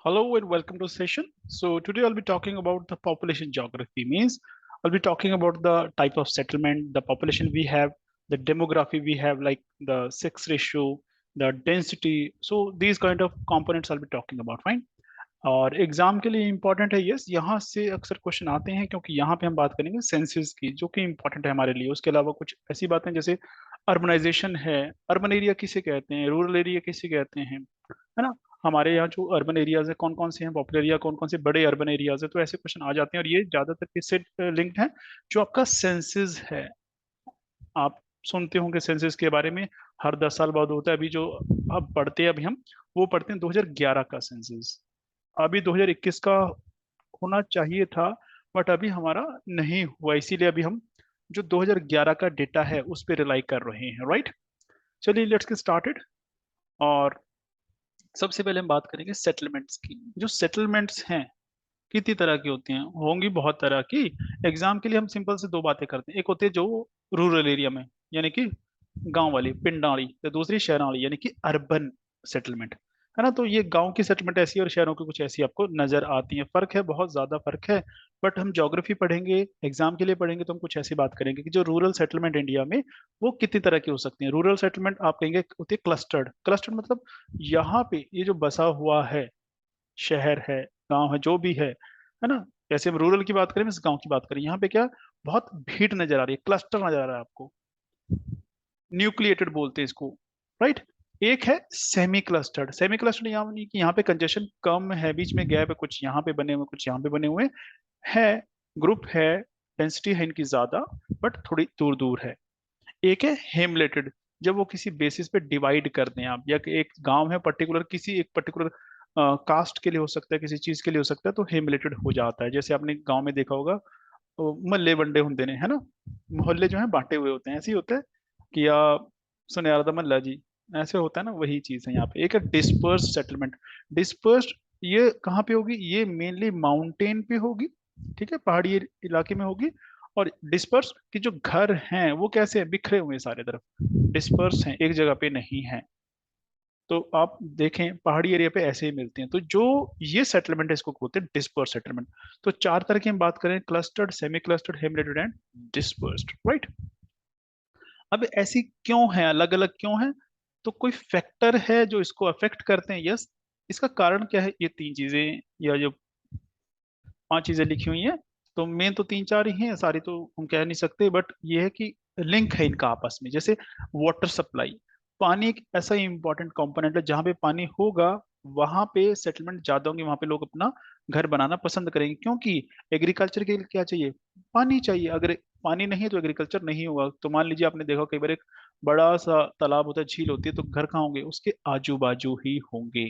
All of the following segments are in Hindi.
Hello and welcome to the session. So today I'll be talking about the population geography. Means I'll be talking about the type of settlement, the population we have, the demography we have, like the sex ratio, the density. So these kind of components I'll be talking about. Fine. और एग्जाम के लिए इंपॉर्टेंट है यस, यहाँ से अक्सर क्वेश्चन आते हैं क्योंकि यहाँ पे हम बात करेंगे सेंसस की, जो कि इंपॉर्टेंट है हमारे लिए। उसके अलावा कुछ ऐसी बातें जैसे अर्बनाइजेशन है, अर्बन एरिया किसे कहते हैं, रूरल एरिया किसे कहते हैं, है ना। हमारे यहाँ जो अर्बन एरियाज है कौन कौन से हैं, पॉपुलर एरिया कौन कौन से बड़े अर्बन एरियाज है, तो ऐसे क्वेश्चन आ जाते हैं। और ये ज्यादातर किससे लिंक्ड है, जो आपका सेंसस है। आप सुनते होंगे सेंसस के बारे में, हर 10 साल बाद होता है। अभी जो अब पढ़ते हैं, अभी हम वो पढ़ते हैं 2011 का सेंसस। अभी 2021 का होना चाहिए था, बट अभी हमारा नहीं हुआ, इसीलिए अभी हम जो 2011 का डेटा है उस पर रिलाई कर रहे हैं। राइट, चलिए लेट्स गेट स्टार्टेड। और सबसे पहले हम बात करेंगे सेटलमेंट्स की। जो सेटलमेंट्स हैं कितनी तरह की होती हैं, होंगी बहुत तरह की। एग्जाम के लिए हम सिंपल से दो बातें करते हैं। एक होती है जो रूरल एरिया में, यानी कि गांव वाली पिंडाली, तो दूसरी शहराली यानी कि अर्बन सेटलमेंट, है ना। तो ये गांव की सेटलमेंट ऐसी है और शहरों की कुछ ऐसी आपको नजर आती है। फर्क है, बहुत ज्यादा फर्क है। बट हम ज्योग्राफी पढ़ेंगे, एग्जाम के लिए पढ़ेंगे, तो हम कुछ ऐसी बात करेंगे कि जो रूरल सेटलमेंट इंडिया में वो कितनी तरह की हो सकती है। रूरल सेटलमेंट आप कहेंगे होती है क्लस्टर्ड। क्लस्टर्ड मतलब यहाँ पे ये जो बसा हुआ है, शहर है, गांव है, जो भी है ना। जैसे हम रूरल की बात करें, इस गांव की बात करें, यहाँ पे क्या बहुत भीड़ नजर आ रही है, क्लस्टर नजर आ रहा है आपको। न्यूक्लिएटेड बोलते हैं इसको। राइट। एक है सेमी क्लस्टर्ड। सेमी क्लस्टर्ड यानी कि यहाँ पे कंजेशन कम है, बीच में गैप है, कुछ यहाँ पे बने हुए कुछ यहाँ पे बने हुए है, ग्रुप है, डेंसिटी है इनकी ज्यादा, बट थोड़ी दूर दूर है। एक है हेमलेटेड, जब वो किसी बेसिस पे डिवाइड कर दें आप, या कि एक गांव है पर्टिकुलर, किसी एक पर्टिकुलर कास्ट के लिए हो सकता है, किसी चीज के लिए हो सकता है, तो हेमलेटेड हो जाता है। जैसे आपने गांव में देखा होगा, तो मोहल्ले वनडे होते हैं, है ना। मोहल्ले जो है बांटे हुए होते हैं, ऐसे ही होता है कि सुनियारा दा मोहल्ला जी, ऐसे होता है ना, वही चीज है यहाँ पे। एक है डिस्पर्स सेटलमेंट। डिस्पर्स्ड ये कहाँ पे होगी, ये मेनली माउंटेन पे होगी, ठीक है, पहाड़ी इलाके में होगी। और डिस्पर्स की जो घर हैं वो कैसे हैं, बिखरे हुए हैं सारे तरफ, डिस्पर्स हैं, एक जगह पे नहीं है। तो आप देखें पहाड़ी एरिया पे ऐसे ही मिलते हैं। तो जो ये सेटलमेंट है इसको बोलते हैं डिस्पर्स सेटलमेंट। तो चार तरह की हम बात करें, clustered, semi clustered, hamleted and dispersed. Right. अब ऐसी क्यों है, अलग अलग क्यों है, तो कोई फैक्टर है जो इसको अफेक्ट करते हैं? यस। इसका कारण क्या है, ये तीन चीजें या जो पांच चीजें लिखी हुई हैं, तो मेन तो तीन चार ही हैं, सारी तो हम कह नहीं सकते, बट ये है कि लिंक है इनका आपस में। जैसे वाटर सप्लाई, पानी एक ऐसा इंपॉर्टेंट कंपोनेंट है, जहाँ पे पानी होगा वहां पे सेटलमेंट ज्यादा होंगे, वहां पे लोग अपना घर बनाना पसंद करेंगे, क्योंकि एग्रीकल्चर के लिए क्या चाहिए, पानी चाहिए। अगर पानी नहीं है तो एग्रीकल्चर नहीं होगा। तो मान लीजिए आपने देखा कई बार, एक बड़ा सा तालाब होता है, झील होती है, तो घर कहाँ होंगे, उसके आजू बाजू ही होंगे।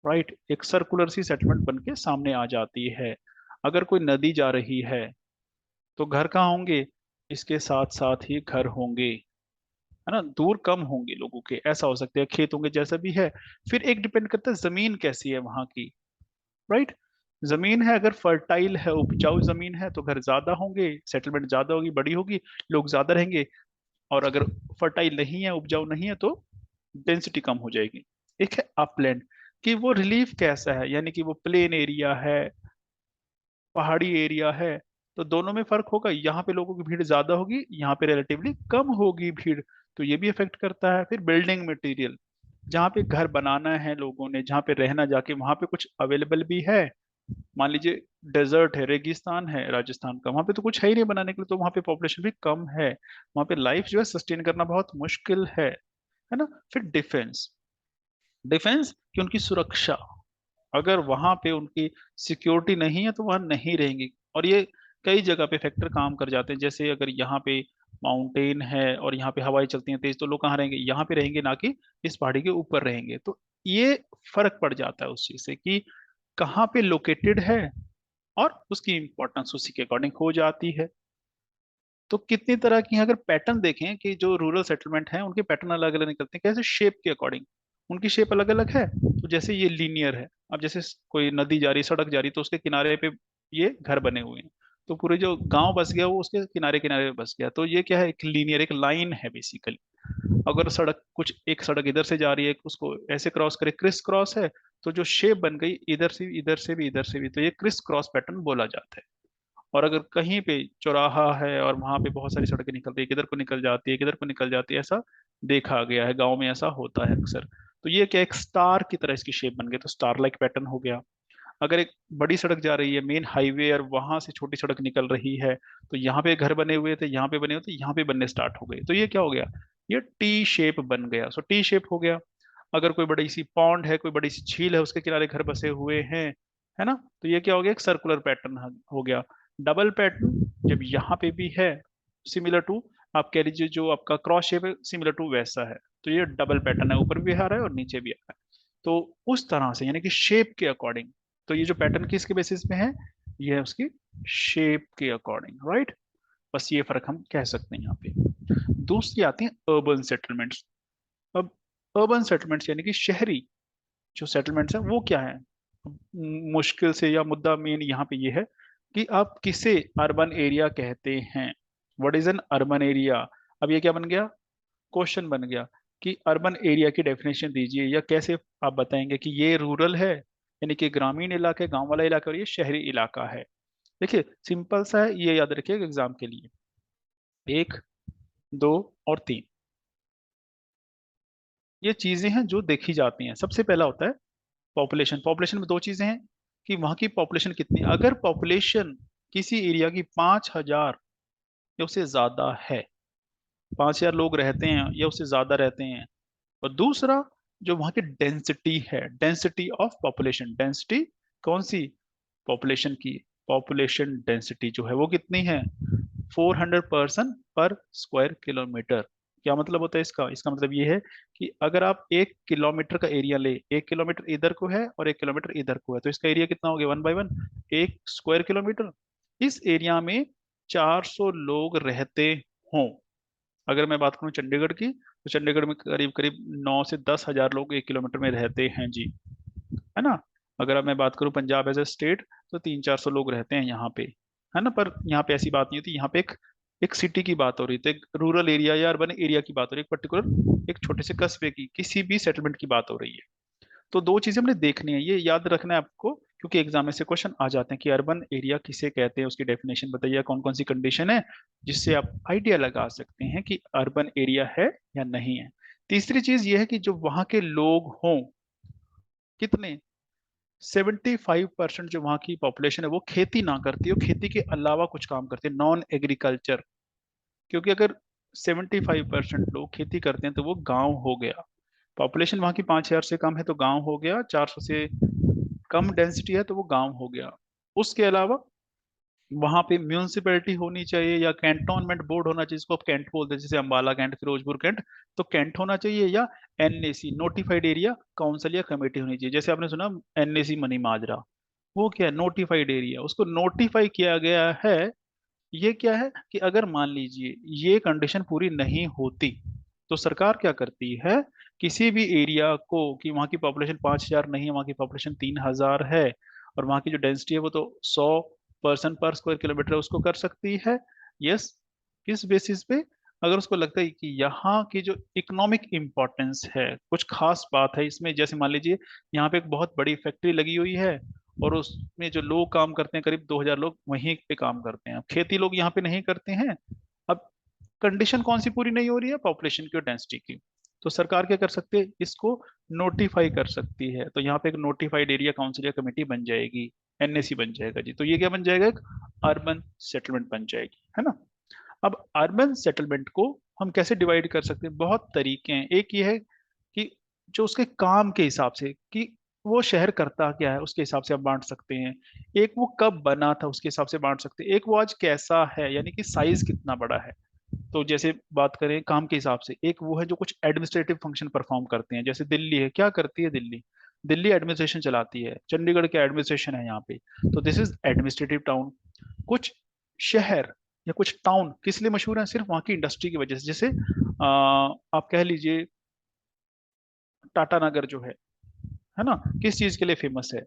राइट, एक सर्कुलर सी सेटलमेंट बन के सामने आ जाती है। अगर कोई नदी जा रही है तो घर कहाँ होंगे, इसके साथ साथ ही घर होंगे, है ना, दूर कम होंगे लोगों के, ऐसा हो सकता है, खेत होंगे, जैसा भी है। फिर एक डिपेंड करता है जमीन कैसी है वहां की। राइट। जमीन है, अगर फर्टाइल है, उपजाऊ जमीन है, तो घर ज्यादा होंगे, सेटलमेंट ज्यादा होगी, बड़ी होगी, लोग ज्यादा रहेंगे। और अगर फर्टाइल नहीं है, उपजाऊ नहीं है, तो डेंसिटी कम हो जाएगी। एक है अपलैंड, कि वो रिलीफ कैसा है, यानी कि वो प्लेन एरिया है, पहाड़ी एरिया है। तो दोनों में फर्क होगा, यहाँ पे लोगों की भीड़ ज्यादा होगी, यहाँ पे रिलेटिवली कम होगी भीड़। तो ये भी इफेक्ट करता है। फिर बिल्डिंग मटेरियल, जहाँ पे घर बनाना है लोगों ने, जहाँ पे रहना, जाके वहां पे कुछ अवेलेबल भी है। मान लीजिए डेजर्ट है, रेगिस्तान है राजस्थान का, वहां पे तो कुछ है ही नहीं बनाने के लिए, तो वहां पे पॉपुलेशन भी कम है, वहां पे लाइफ जो है सस्टेन करना बहुत मुश्किल है ना। फिर डिफेंस, डिफेंस की उनकी सुरक्षा, अगर वहां पे उनकी सिक्योरिटी नहीं है तो वहां नहीं रहेंगी। और ये कई जगह पे फैक्टर काम कर जाते हैं। जैसे अगर यहाँ पे माउंटेन है और यहाँ पे हवाएं चलती हैं तेज, तो लोग कहाँ रहेंगे, यहाँ पे रहेंगे, ना कि इस पहाड़ी के ऊपर रहेंगे। तो ये फर्क पड़ जाता है उस चीज से कि कहाँ पे लोकेटेड है, और उसकी इंपॉर्टेंस उसी के अकॉर्डिंग हो जाती है। तो कितनी तरह की हैं, अगर पैटर्न देखें कि जो रूरल सेटलमेंट हैं उनके पैटर्न अलग अलग निकलते हैं, कैसे शेप के अकॉर्डिंग, उनकी शेप अलग अलग है। तो जैसे ये लीनियर है, अब जैसे कोई नदी जा रही, सड़क जा रही, तो उसके किनारे पे ये घर बने हुए हैं, तो पूरे जो गांव बस गया वो उसके किनारे किनारे बस गया। तो ये क्या है, एक लीनियर, एक लाइन है बेसिकली। अगर सड़क कुछ, एक सड़क इधर से जा रही है, उसको ऐसे क्रॉस करे, क्रिस क्रॉस है, तो जो शेप बन गई इधर से भी, इधर से भी, इधर से भी, तो ये क्रिस क्रॉस पैटर्न बोला जाता है। और अगर कहीं पे चौराहा है और वहां पे बहुत सारी सड़कें निकल रही है, किधर को निकल जाती है, किधर को निकल जाती है, ऐसा देखा गया है, गांव में ऐसा होता है अक्सर। तो ये क्या, एक स्टार की तरह इसकी शेप बन गई, तो स्टार लाइक पैटर्न हो गया। अगर एक बड़ी सड़क जा रही है, मेन हाईवे, और वहां से छोटी सड़क निकल रही है, तो यहाँ पे घर बने हुए थे, यहाँ पे बने हुए थे, यहाँ पे बनने स्टार्ट हो गए, तो ये क्या हो गया, ये टी शेप बन गया। सो टी शेप हो गया। अगर कोई बड़ी सी पॉन्ड है, कोई बड़ी सी झील है, उसके किनारे घर बसे हुए हैं, है ना, तो ये क्या हो गया, एक सर्कुलर पैटर्न हो गया। डबल पैटर्न जब यहाँ पे भी है, सिमिलर टू, आप कह लीजिए जो आपका क्रॉस शेप है, सिमिलर टू वैसा है, तो ये डबल पैटर्न है, ऊपर भी आ रहा है और नीचे भी आ रहा है। तो उस तरह से, यानी कि शेप के अकॉर्डिंग, तो ये जो पैटर्न किसके बेसिस पे है, ये है उसकी शेप के अकॉर्डिंग, राइट। बस ये फर्क हम कह सकते हैं यहाँ पे। दूसरी आती है अर्बन सेटलमेंट्स। अब अर्बन सेटलमेंट्स यानी कि शहरी जो सेटलमेंट्स हैं वो क्या है। मुश्किल से या मुद्दा मेन यहाँ पे ये है कि आप किसे अर्बन एरिया कहते हैं। What is an urban area. अब ये क्या बन गया, क्वेश्चन बन गया कि अर्बन एरिया की डेफिनेशन दीजिए, या कैसे आप बताएंगे कि ये रूरल है, यानी कि ग्रामीण इलाका, गांव वाला इलाका, और ये शहरी इलाका है। देखिए सिंपल सा है, ये याद रखिएगा एग्जाम के लिए। एक, दो और तीन, ये चीजें हैं जो देखी जाती हैं। सबसे पहला होता है पॉपुलेशन। पॉपुलेशन में दो चीजें हैं कि वहां की पॉपुलेशन कितनी। अगर पॉपुलेशन किसी एरिया की 5,000 या उससे ज्यादा है, 5,000 लोग रहते हैं या उससे ज्यादा रहते हैं। और दूसरा, जो वहां की डेंसिटी है, डेंसिटी ऑफ पॉपुलेशन, डेंसिटी कौन सी, पॉपुलेशन की, पॉपुलेशन डेंसिटी जो है वो कितनी है, 400 पर्सन पर स्क्वायर किलोमीटर। क्या मतलब होता है इसका, इसका मतलब ये है कि अगर आप 1 किलोमीटर का एरिया ले, 1 किलोमीटर इधर को है और 1 किलोमीटर इधर को है, तो इसका एरिया कितना हो गया, 1/1, 1 स्क्वायर किलोमीटर। इस एरिया में 400 लोग रहते हों। अगर मैं बात करूं चंडीगढ़ की, तो चंडीगढ़ में करीब करीब 9 से 10 हजार लोग 1 किलोमीटर में रहते हैं जी, है ना। अगर अब मैं बात करूं पंजाब एज ए स्टेट, तो 300-400 लोग रहते हैं यहाँ पे, है ना। पर यहाँ पे ऐसी बात नहीं होती, यहाँ पे एक एक सिटी की बात हो रही थी, एक रूरल एरिया या अर्बन एरिया की बात हो रही है, एक पर्टिकुलर एक छोटे से कस्बे की, किसी भी सेटलमेंट की बात हो रही है। तो दो चीजें हमने देखनी है, ये याद रखना है आपको, क्योंकि एग्जाम में से क्वेश्चन आ जाते हैं कि अर्बन एरिया किसे कहते हैं, उसकी डेफिनेशन बताइए, कौन कौन सी कंडीशन है जिससे आप आइडिया लगा सकते हैं कि अर्बन एरिया है या नहीं है। तीसरी चीज ये है कि जो वहां के लोग हों, कितने, 75% जो वहाँ की पॉपुलेशन है वो खेती ना करती हो, खेती के अलावा कुछ काम करते हैं, नॉन एग्रीकल्चर। क्योंकि अगर 75% लोग खेती करते हैं तो वो गांव हो गया। पॉपुलेशन वहाँ की 5,000 से कम है तो गांव हो गया, 400 से कम डेंसिटी है तो वो गांव हो गया। उसके अलावा वहां पे म्यूनिसिपैलिटी होनी चाहिए या कैंटोनमेंट बोर्ड होना चाहिए, जिसको आप कैंट बोलते हैं, जैसे अंबाला कैंट, फिरोजपुर कैंट, तो कैंट होना चाहिए, या एनएसी, नोटिफाइड एरिया काउंसिल या कमेटी होनी चाहिए। जैसे आपने सुना एनएसी मनी माजरा, वो क्या है, नोटिफाइड एरिया, उसको नोटिफाई किया गया है। ये क्या है कि अगर मान लीजिए ये कंडीशन पूरी नहीं होती, तो सरकार क्या करती है, किसी भी एरिया को, कि वहाँ की पॉपुलेशन 5,000 नहीं है, वहाँ की पॉपुलेशन 3,000 है, और वहाँ की जो डेंसिटी है वो तो 100 पर्सन पर स्क्वायर किलोमीटर है, उसको कर सकती है। यस, किस बेसिस पे, अगर उसको लगता है कि यहाँ की जो इकोनॉमिक इम्पोर्टेंस है, कुछ खास बात है इसमें, जैसे मान लीजिए यहाँ पे एक बहुत बड़ी फैक्ट्री लगी हुई है, और उसमें जो लोग काम करते हैं करीब 2,000 लोग वहीं पे काम करते हैं, अब खेती लोग यहाँ पे नहीं करते हैं। अब कंडीशन कौन सी पूरी नहीं हो रही है, पॉपुलेशन की और डेंसिटी की, तो सरकार क्या कर सकती है, इसको नोटिफाई कर सकती है। तो यहाँ पे एक नोटिफाइड एरिया काउंसिल या कमेटी बन जाएगी, एनएसी बन जाएगा जी। तो ये क्या बन जाएगा, एक अर्बन सेटलमेंट बन जाएगी, है ना। अब अर्बन सेटलमेंट को हम कैसे डिवाइड कर सकते हैं, बहुत तरीके हैं। एक ये है कि जो उसके काम के हिसाब से, कि वो शहर करता क्या है उसके हिसाब से आप बांट सकते हैं। एक वो कब बना था उसके हिसाब से बांट सकते हैं। एक वो आज कैसा है, यानी कि साइज कितना बड़ा है। तो जैसे बात करें काम के हिसाब से, एक वो है जो कुछ एडमिनिस्ट्रेटिव फंक्शन परफॉर्म करते हैं, जैसे दिल्ली है, क्या करती है दिल्ली, दिल्ली एडमिनिस्ट्रेशन चलाती है। चंडीगढ़ क्या एडमिनिस्ट्रेशन है यहाँ पे, तो दिस इज एडमिनिस्ट्रेटिव टाउन। कुछ शहर या कुछ टाउन किस लिए मशहूर है, सिर्फ वहाँ की इंडस्ट्री की वजह से। जैसे आप कह लीजिए टाटा नगर जो है ना, किस चीज के लिए फेमस है,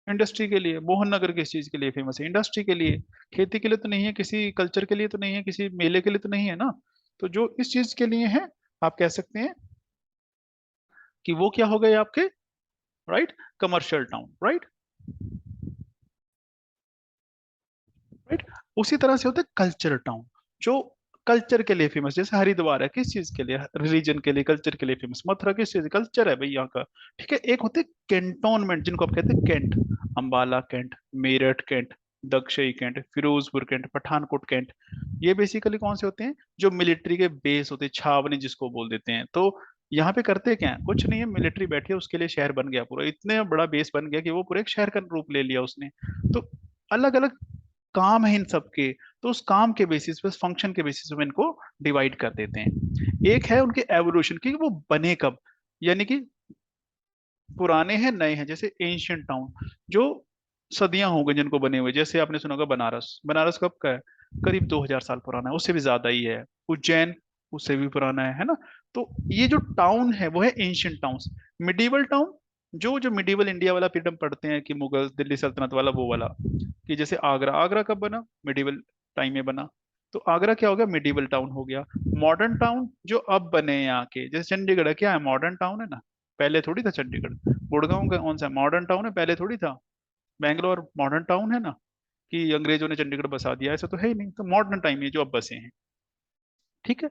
इंडस्ट्री के लिए। मोहन नगर किस चीज के लिए फेमस है, इंडस्ट्री के लिए। खेती के लिए तो नहीं है, किसी कल्चर के लिए तो नहीं है, किसी मेले के लिए तो नहीं है ना। तो जो इस चीज के लिए है, आप कह सकते हैं कि वो क्या हो गए आपके right, commercial town, right right. उसी तरह से होते हैं कल्चर टाउन, जो कल्चर के लिए फेमस, जैसे हरिद्वार है किस चीज के लिए, रिलीजन के लिए, कल्चर के लिए फेमस। मथुरा किस चीज, कल्चर है भाई यहाँ का। ठीक है, एक होते कैंटोनमेंट जिनको आप कहते हैं cantt, Ambala cantt, Meerut cantt, Dagshai cantt, Firozpur cantt, Pathankot cantt. ये बेसिकली कौन से होते हैं, जो मिलिट्री के बेस होते हैं, छावनी जिसको बोल देते हैं। तो यहाँ पे करते क्या है, कुछ नहीं है, मिलिट्री बैठी है, उसके लिए शहर बन गया पूरा, इतने बड़ा बेस बन गया कि वो पूरे एक शहर का रूप ले लिया उसने। तो अलग अलग काम है इन सबके, तो उस काम के बेसिस पे, फंक्शन के बेसिस पे इनको डिवाइड कर देते हैं। एक है उनके एवोल्यूशन की, वो बने कब, यानी कि पुराने हैं नए हैं। जैसे एंशियंट टाउन, जो सदियां हो गई जिनको बने हुए, जैसे आपने सुना होगा बनारस, बनारस कब का है, करीब 2000 साल पुराना है, उससे भी ज्यादा ही है। उज्जैन उससे भी पुराना है ना। तो ये जो टाउन है वो है एंशियंट टाउन्स। मिडिवल टाउन, जो जो मिडिवल इंडिया वाला पीरियड हम पढ़ते हैं कि मुगल दिल्ली सल्तनत वाला, वो वाला, कि जैसे आगरा, आगरा कब बना, मिडिवल टाइम में बना। तो आगरा क्या हो गया, मिडिवल टाउन हो गया। मॉडर्न टाउन जो अब बने हैं यहाँ के, जैसे चंडीगढ़ है, क्या है, मॉडर्न टाउन है ना, पहले थोड़ी था चंडीगढ़। गुड़गांव का कौन सा मॉडर्न टाउन है, पहले थोड़ी था। बैंगलोर मॉडर्न टाउन है ना, कि अंग्रेजों ने चंडीगढ़ बसा दिया, ऐसा तो है ही नहीं। तो मॉडर्न टाइम है जो अब बसे हैं। ठीक है,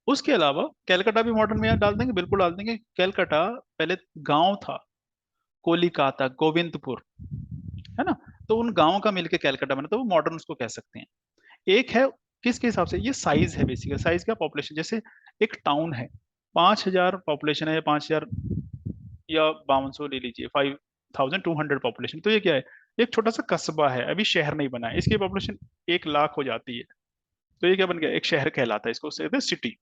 उसके अलावा कैलकाटा भी मॉडर्न में यहाँ डाल देंगे, बिल्कुल डाल देंगे। कैलकाटा पहले गांव था, कोलिकाता, गोविंदपुर, है ना। तो उन गांवों का मिलके कैलकाटा बना, तो वो मॉडर्न उसको कह सकते हैं। एक है किसके हिसाब से, ये साइज है बेसिकली, साइज क्या, पॉपुलेशन। जैसे एक टाउन है, 5000 पॉपुलेशन है, या 5000 या 5200 ले लीजिए, 5200 पॉपुलेशन, तो ये क्या है, एक छोटा सा कस्बा है, अभी शहर नहीं बना है, इसकी पॉपुलेशन 1 लाख हो जाती है। तो ये क्या बन गया, एक शहर कहलाता है, इसको कहते हैं सिटी।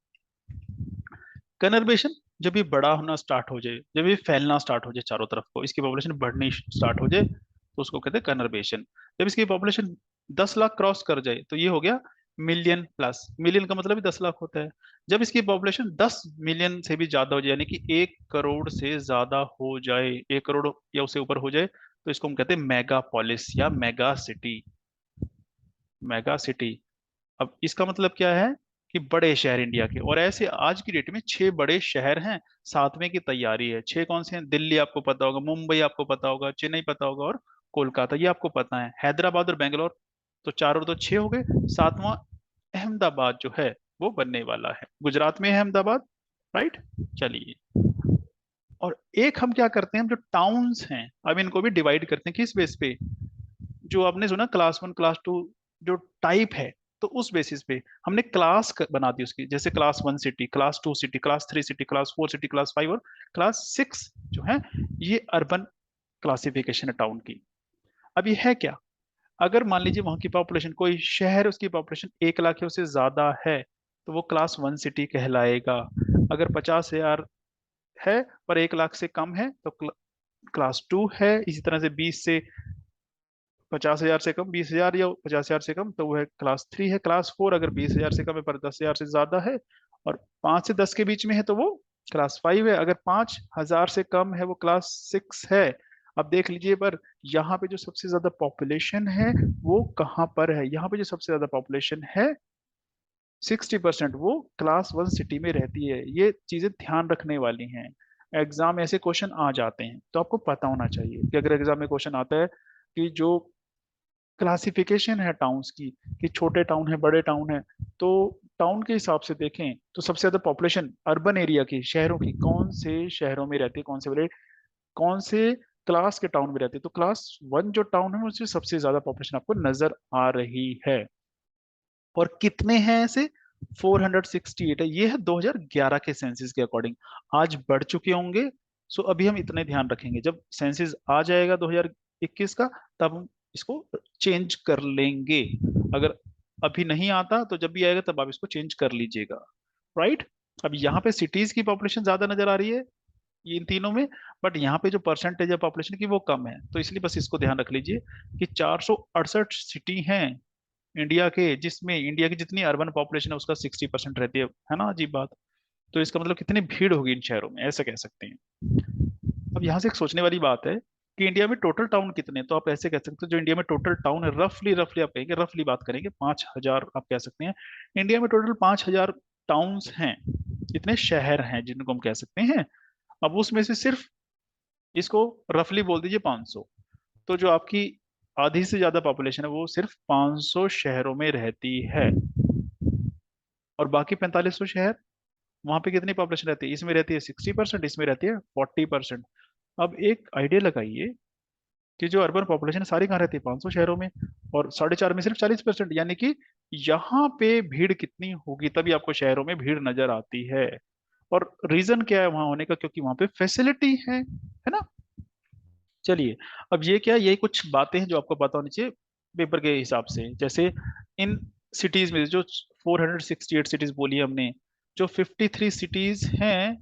कन्वर्बेशन, जब ये बड़ा होना स्टार्ट हो जाए, जब ये फैलना स्टार्ट हो जाए चारों तरफ को, इसकी पॉपुलेशन बढ़नी स्टार्ट हो जाए, तो उसको कहते हैं कन्वर्बेशन। जब इसकी पॉपुलेशन 10 लाख क्रॉस कर जाए, तो ये हो गया मिलियन प्लस। मिलियन का मतलब ही 10 लाख होता है। जब इसकी पॉपुलेशन 10 मिलियन से भी ज्यादा हो जाए, यानी कि 1 करोड़ से ज्यादा हो जाए, 1 करोड़ या उससे ऊपर हो जाए, तो इसको हम कहते हैं मेगापोलिस या मेगा सिटी। Mega city. अब इसका मतलब क्या है, कि बड़े शहर इंडिया के। और ऐसे आज की डेट में 6 बड़े शहर हैं, सातवें की तैयारी है। 6 कौन से हैं, दिल्ली आपको पता होगा, मुंबई आपको पता होगा, चेन्नई पता होगा, और कोलकाता, ये आपको पता है, हैदराबाद और बेंगलोर। तो 4 और 2 6 हो गए। सातवां अहमदाबाद जो है वो बनने वाला है, गुजरात में है अहमदाबाद, राइट। चलिए, और एक हम क्या करते हैं, हम जो टाउन्स हैं, अब इनको भी डिवाइड करते हैं किस बेस पे, जो आपने सुना क्लास 1 क्लास 2, जो टाइप है, तो उस बेसिस पे हमने क्लास बना दी उसकी। जैसे class 1 city, class 2 city, class 3 city, class 4 city, class 5 और क्लास 6 जो है, ये अर्बन क्लासिफिकेशन है टाउन की। अब ये है क्या, अगर मान लीजिए वहां की पॉपुलेशन, कोई शहर उसकी पॉपुलेशन 1 लाख या उससे ज्यादा है, तो वो क्लास 1 सिटी कहलाएगा। अगर 50,000 है पर 1 लाख से कम है, तो क्लास 2 है। इसी तरह से 50,000 से कम, 20,000 या 50,000 से कम, तो वो है क्लास 3 है। क्लास 4 अगर 20,000 से कम है पर 10,000 से ज्यादा है, और 5 से 10 के बीच में है, तो वो क्लास 5 है। अगर 5,000 से कम है, वो क्लास 6 है। अब देख लीजिए, पर यहाँ पे जो सबसे ज्यादा पॉपुलेशन है वो कहाँ पर है, यहाँ पे जो सबसे ज्यादा पॉपुलेशन है 60%, वो क्लास 1 सिटी में रहती है। ये चीजें ध्यान रखने वाली हैं, एग्जाम में ऐसे क्वेश्चन आ जाते हैं, तो आपको पता होना चाहिए कि अगर एग्जाम में क्वेश्चन आता है कि जो क्लासिफिकेशन है टाउन्स की, कि छोटे टाउन है, बड़े टाउन है, तो टाउन के हिसाब से देखें तो सबसे ज्यादा पॉपुलेशन अर्बन एरिया की, शहरों की, कौन से शहरों में रहती है, कौन से बड़े, कौन से क्लास के टाउन में रहती है। तो क्लास 1 जो टाउन है उसमें सबसे ज्यादा पॉपुलेशन आपको नजर आ रही है। और कितने हैं ऐसे, 468 है। ये है 2011 के सेंसस के अकॉर्डिंग। आज बढ़ चुके होंगे। सो अभी हम इतने ध्यान रखेंगे, जब सेंसस आ जाएगा 2021 का, तब हम इसको चेंज कर लेंगे। अगर अभी नहीं आता तो जब भी आएगा तब आप इसको चेंज कर लीजिएगा, राइट। अब यहाँ पे सिटीज की पॉपुलेशन ज्यादा नजर आ रही है, ये इन तीनों में, बट यहाँ पे जो परसेंटेज है पॉपुलेशन की वो कम है, तो इसलिए बस इसको ध्यान रख लीजिए कि 468 सिटी हैं इंडिया के, जिसमें इंडिया की जितनी अर्बन पॉपुलेशन है उसका 60% रहती है ना, अजीब बात। तो इसका मतलब कितनी भीड़ होगी इन शहरों में, ऐसा कह सकते हैं। अब यहाँ से एक सोचने वाली बात है कि इंडिया में टोटल टाउन कितने हैं, तो आप ऐसे कह सकते हो, जो इंडिया में टोटल टाउन है, रफली रफली आप कहेंगे, रफली बात करेंगे 5,000 आप कह सकते हैं। इंडिया में टोटल 5,000 टाउन्स हैं, इतने शहर हैं जिनको हम कह सकते हैं। अब उसमें से सिर्फ इसको रफली बोल दीजिए 500। तो जो आपकी आधी से ज्यादा पॉपुलेशन है वो सिर्फ 500 शहरों में रहती है, और बाकी 4500 शहर, वहां पे कितनी पॉपुलेशन रहती है? इसमें रहती है 60%, इसमें रहती है 40%। अब एक आइडिया लगाइए कि जो अर्बन पॉपुलेशन सारी कहाँ रहती है? 500 शहरों में, और 4.5 में सिर्फ 40%, यानी कि यहाँ पे भीड़ कितनी होगी? तभी आपको शहरों में भीड़ नजर आती है। और रीजन क्या है वहां होने का? क्योंकि वहां पे फैसिलिटी है ना। चलिए, अब ये क्या, ये कुछ बातें हैं जो आपको पता होनी चाहिए पेपर के हिसाब से। जैसे इन सिटीज में जो 468 सिटीज बोली हमने, जो 53 सिटीज हैं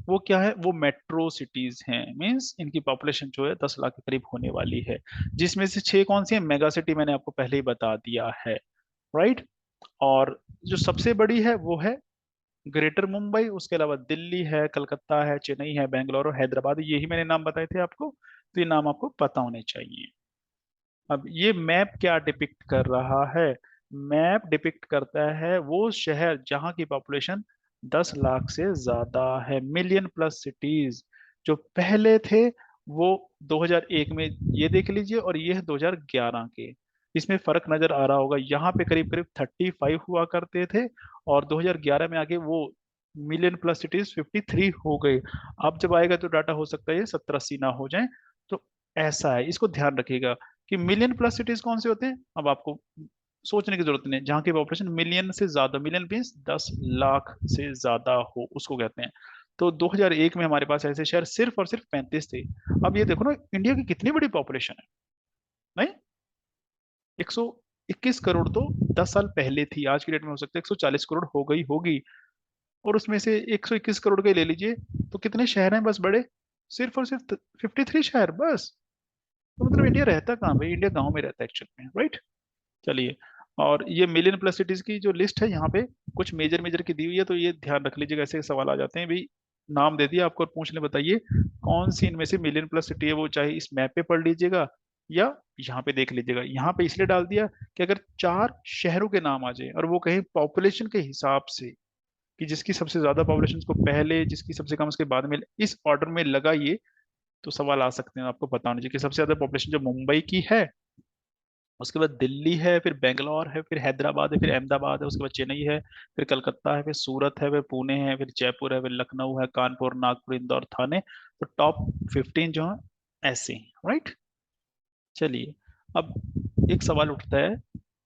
वो क्या है? वो मेट्रो सिटीज हैं। मींस इनकी पॉपुलेशन जो है 10 लाख के करीब होने वाली है, जिसमें से 6 कौन सी है? मेगा सिटी, मैंने आपको पहले ही बता दिया है, राइट। और जो सबसे बड़ी है वो है ग्रेटर मुंबई, उसके अलावा दिल्ली है, कलकत्ता है, चेन्नई है, बेंगलोर और हैदराबाद। यही मैंने नाम बताए थे आपको, तो ये नाम आपको पता होने चाहिए। अब ये मैप क्या डिपिक्ट कर रहा है? मैप डिपिक्ट करता है वो शहर जहां की पॉपुलेशन 10 लाख से ज्यादा है, मिलियन प्लस सिटीज। जो पहले थे वो 2001 में, ये देख लीजिए, और ये है 2011 के। इसमें फर्क नजर आ रहा होगा, यहाँ पे करीब करीब 35 हुआ करते थे, और 2011 में आके वो मिलियन प्लस सिटीज 53 हो गए। अब जब आएगा तो डाटा हो सकता है ये 70-80 ना हो जाए। तो ऐसा है, इसको ध्यान रखिएगा कि मिलियन प्लस सिटीज कौन से होते हैं। अब आपको सोचने की जरूरत नहीं, जहाँ की पॉपुलेशन मिलियन से ज्यादा, मिलियन मीन्स 10 लाख से ज्यादा हो, उसको कहते हैं। तो 2001 में हमारे पास ऐसे शहर सिर्फ और सिर्फ 35 थे। अब ये देखो ना, इंडिया की कितनी बड़ी पॉपुलेशन है, नहीं? 121 करोड़ तो 10 साल पहले थी, आज की डेट में हो सकता है 140 करोड़ हो गई होगी। और उसमें से 121 करोड़ के ले लीजिए, तो कितने शहर हैं बस बड़े? सिर्फ और सिर्फ 53 शहर बस। तो मतलब इंडिया रहता कहाँ भाई? इंडिया गांव में रहता है एक्चुअल में, राइट। चलिए, और ये मिलियन प्लस सिटीज की जो लिस्ट है यहाँ पे कुछ मेजर मेजर की दी हुई है, तो ये ध्यान रख लीजिएगा, ऐसे सवाल आ जाते हैं भाई। नाम दे दिया आपको और पूछ ले, बताइए कौन सी इनमें से मिलियन प्लस सिटी है। वो चाहे इस मैप पे पढ़ लीजिएगा या यहाँ पे देख लीजिएगा। यहाँ पे इसलिए डाल दिया कि अगर 4 शहरों के नाम आ जाए और वो कहीं पॉपुलेशन के हिसाब से, कि जिसकी सबसे ज्यादा पॉपुलेशन को पहले, जिसकी सबसे कम उसके बाद में, इस ऑर्डर में लगाइए, तो सवाल आ सकते हैं। आपको पता होना चाहिए कि सबसे ज्यादा पॉपुलेशन जो मुंबई की है, उसके बाद दिल्ली है, फिर बेंगलोर है, फिर हैदराबाद है, फिर अहमदाबाद है, उसके बाद चेन्नई है, फिर कलकत्ता है, फिर सूरत है, फिर पुणे है, फिर जयपुर है, फिर लखनऊ है, कानपुर, नागपुर, इंदौर, थाने। तो टॉप 15 जो है ऐसे, राइट। चलिए, अब एक सवाल उठता है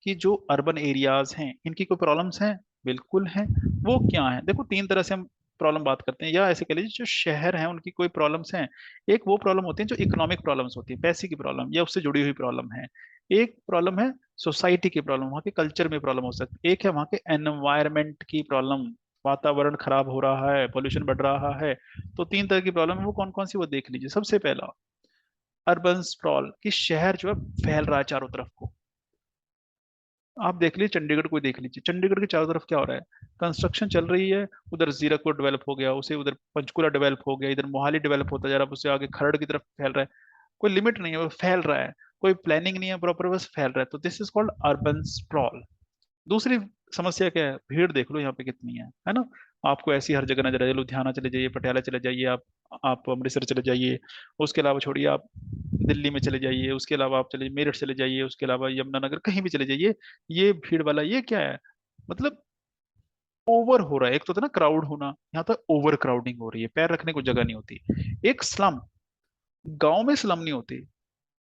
कि जो अर्बन एरियाज हैं इनकी कोई प्रॉब्लम्स हैं? बिल्कुल हैं। वो क्या है? देखो, 3 तरह से हम प्रॉब्लम बात करते हैं, या ऐसे कह लीजिए जो शहर हैं उनकी कोई प्रॉब्लम्स हैं। एक वो प्रॉब्लम होती है जो इकोनॉमिक प्रॉब्लम्स होती है, पैसे की प्रॉब्लम या उससे जुड़ी हुई प्रॉब्लम है। एक प्रॉब्लम है सोसाइटी की प्रॉब्लम, वहाँ के कल्चर में प्रॉब्लम हो सकती है। एक है वहाँ के एनवायरमेंट की प्रॉब्लम, वातावरण खराब हो रहा है, पोल्यूशन बढ़ रहा है। तो 3 तरह की प्रॉब्लम है, वो कौन कौन सी वो देख लीजिए। सबसे पहला, अर्बन स्प्रॉल, कि शहर जो है फैल रहा है चारों तरफ को। आप देख लीजिए चंडीगढ़ को ही देख लीजिए, चंडीगढ़ के चारों तरफ क्या हो रहा है? कंस्ट्रक्शन चल रही है। उधर जीरकपुर डेवलप हो गया, उसे उधर पंचकुला डेवलप हो गया, इधर मोहाली डेवलप होता जा रहा है, उससे आगे खरड़ की तरफ फैल रहा है। कोई लिमिट नहीं है, वो फैल रहा है। कोई प्लानिंग नहीं है प्रॉपर, बस फैल रहा है। तो this is called urban sprawl. दूसरी समस्या क्या है? भीड़ देख लो यहाँ पे कितनी है ना। आपको ऐसी हर जगह नजर आ जाए, लुधियाना चले जाइए, पटियाला चले जाइए, आप अमृतसर चले जाइए, उसके अलावा छोड़िए, आप दिल्ली में चले जाइए, उसके अलावा आप चले मेरठ चले जाइए, उसके अलावा यमुनानगर कहीं भी चले जाइए, ये भीड़ वाला, ये क्या है? मतलब ओवर हो रहा है। एक तो था ना क्राउड होना, यहाँ तक ओवर क्राउडिंग हो रही है, पैर रखने को जगह नहीं होती। एक स्लम, गांव में स्लम नहीं होती,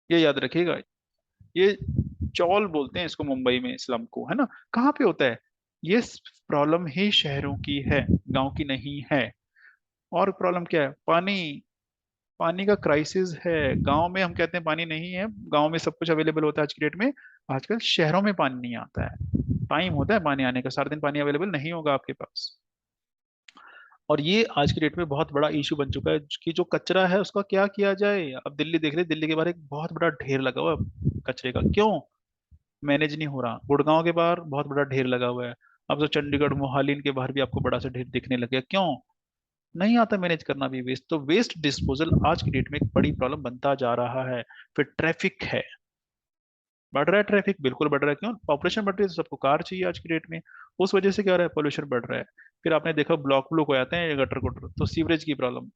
ये याद रखिएगा। ये चौल बोलते हैं इसको मुंबई में, स्लम को, है ना। कहाँ पे होता है? ये प्रॉब्लम ही शहरों की है, गांव की नहीं है। और प्रॉब्लम क्या है? पानी। पानी का क्राइसिस है। गांव में हम कहते हैं पानी नहीं है, गांव में सब कुछ अवेलेबल होता है आज की डेट में। आजकल शहरों में पानी नहीं आता है। टाइम होता है पानी आने का, सारा दिन पानी अवेलेबल नहीं होगा आपके पास। और ये आज की डेट में बहुत बड़ा इशू बन चुका है कि जो कचरा है उसका क्या किया जाए। अब दिल्ली देख ले, दिल्ली के बाहर एक बहुत बड़ा ढेर लगा हुआ है कचरे का। क्यों? मैनेज नहीं हो रहा। गुड़गांव के बाहर बहुत बड़ा ढेर लगा हुआ है। अब तो चंडीगढ़, मोहाली, इनके बाहर भी आपको बड़ा सा ढेर दिखने लग गया। क्यों? नहीं आता मैनेज करना भी वेस्ट। तो वेस्ट डिस्पोजल आज की डेट में एक बड़ी प्रॉब्लम बनता जा रहा है। फिर ट्रैफिक है, बढ़ रहा है ट्रैफिक, बिल्कुल बढ़ रहा है। क्यों? पॉपुलेशन बढ़ रही है तो सबको कार चाहिए आज की डेट में। उस वजह से क्या हो रहा है? पोल्यूशन बढ़ रहा है। फिर आपने देखा ब्लॉक ब्लॉक हो जाते हैं गटर गुटर, तो सीवरेज की प्रॉब्लम।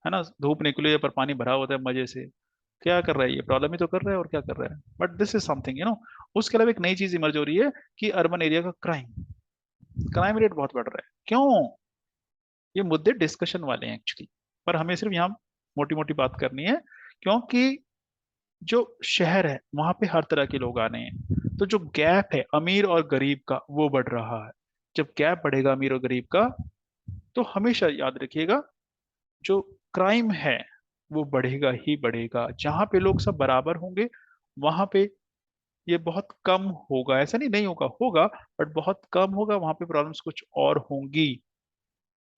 है ना, धूप निकली है पर पानी भरा होता है मजे से। क्या कर रहा है, ये प्रॉब्लम ही तो कर रहा है, और क्या कर रहा है। बट दिस इज समथिंग उसके अलावा एक नई चीज इमर्ज हो रही है कि अर्बन एरिया का क्राइम रेट बहुत बढ़ रहा है। क्यों? ये मुद्दे डिस्कशन वाले हैं एक्चुअली, पर हमें सिर्फ यहाँ मोटी मोटी बात करनी है। क्योंकि जो शहर है वहां पे हर तरह के लोग आने हैं, तो जो गैप है अमीर और गरीब का वो बढ़ रहा है। जब गैप बढ़ेगा अमीर और गरीब का, तो हमेशा याद रखिएगा, जो क्राइम है वो बढ़ेगा ही बढ़ेगा। जहां पे लोग सब बराबर होंगे वहां पे ये बहुत कम होगा। ऐसा नहीं, नहीं होगा, होगा, बट बहुत कम होगा। वहां पे प्रॉब्लम्स कुछ और होंगी।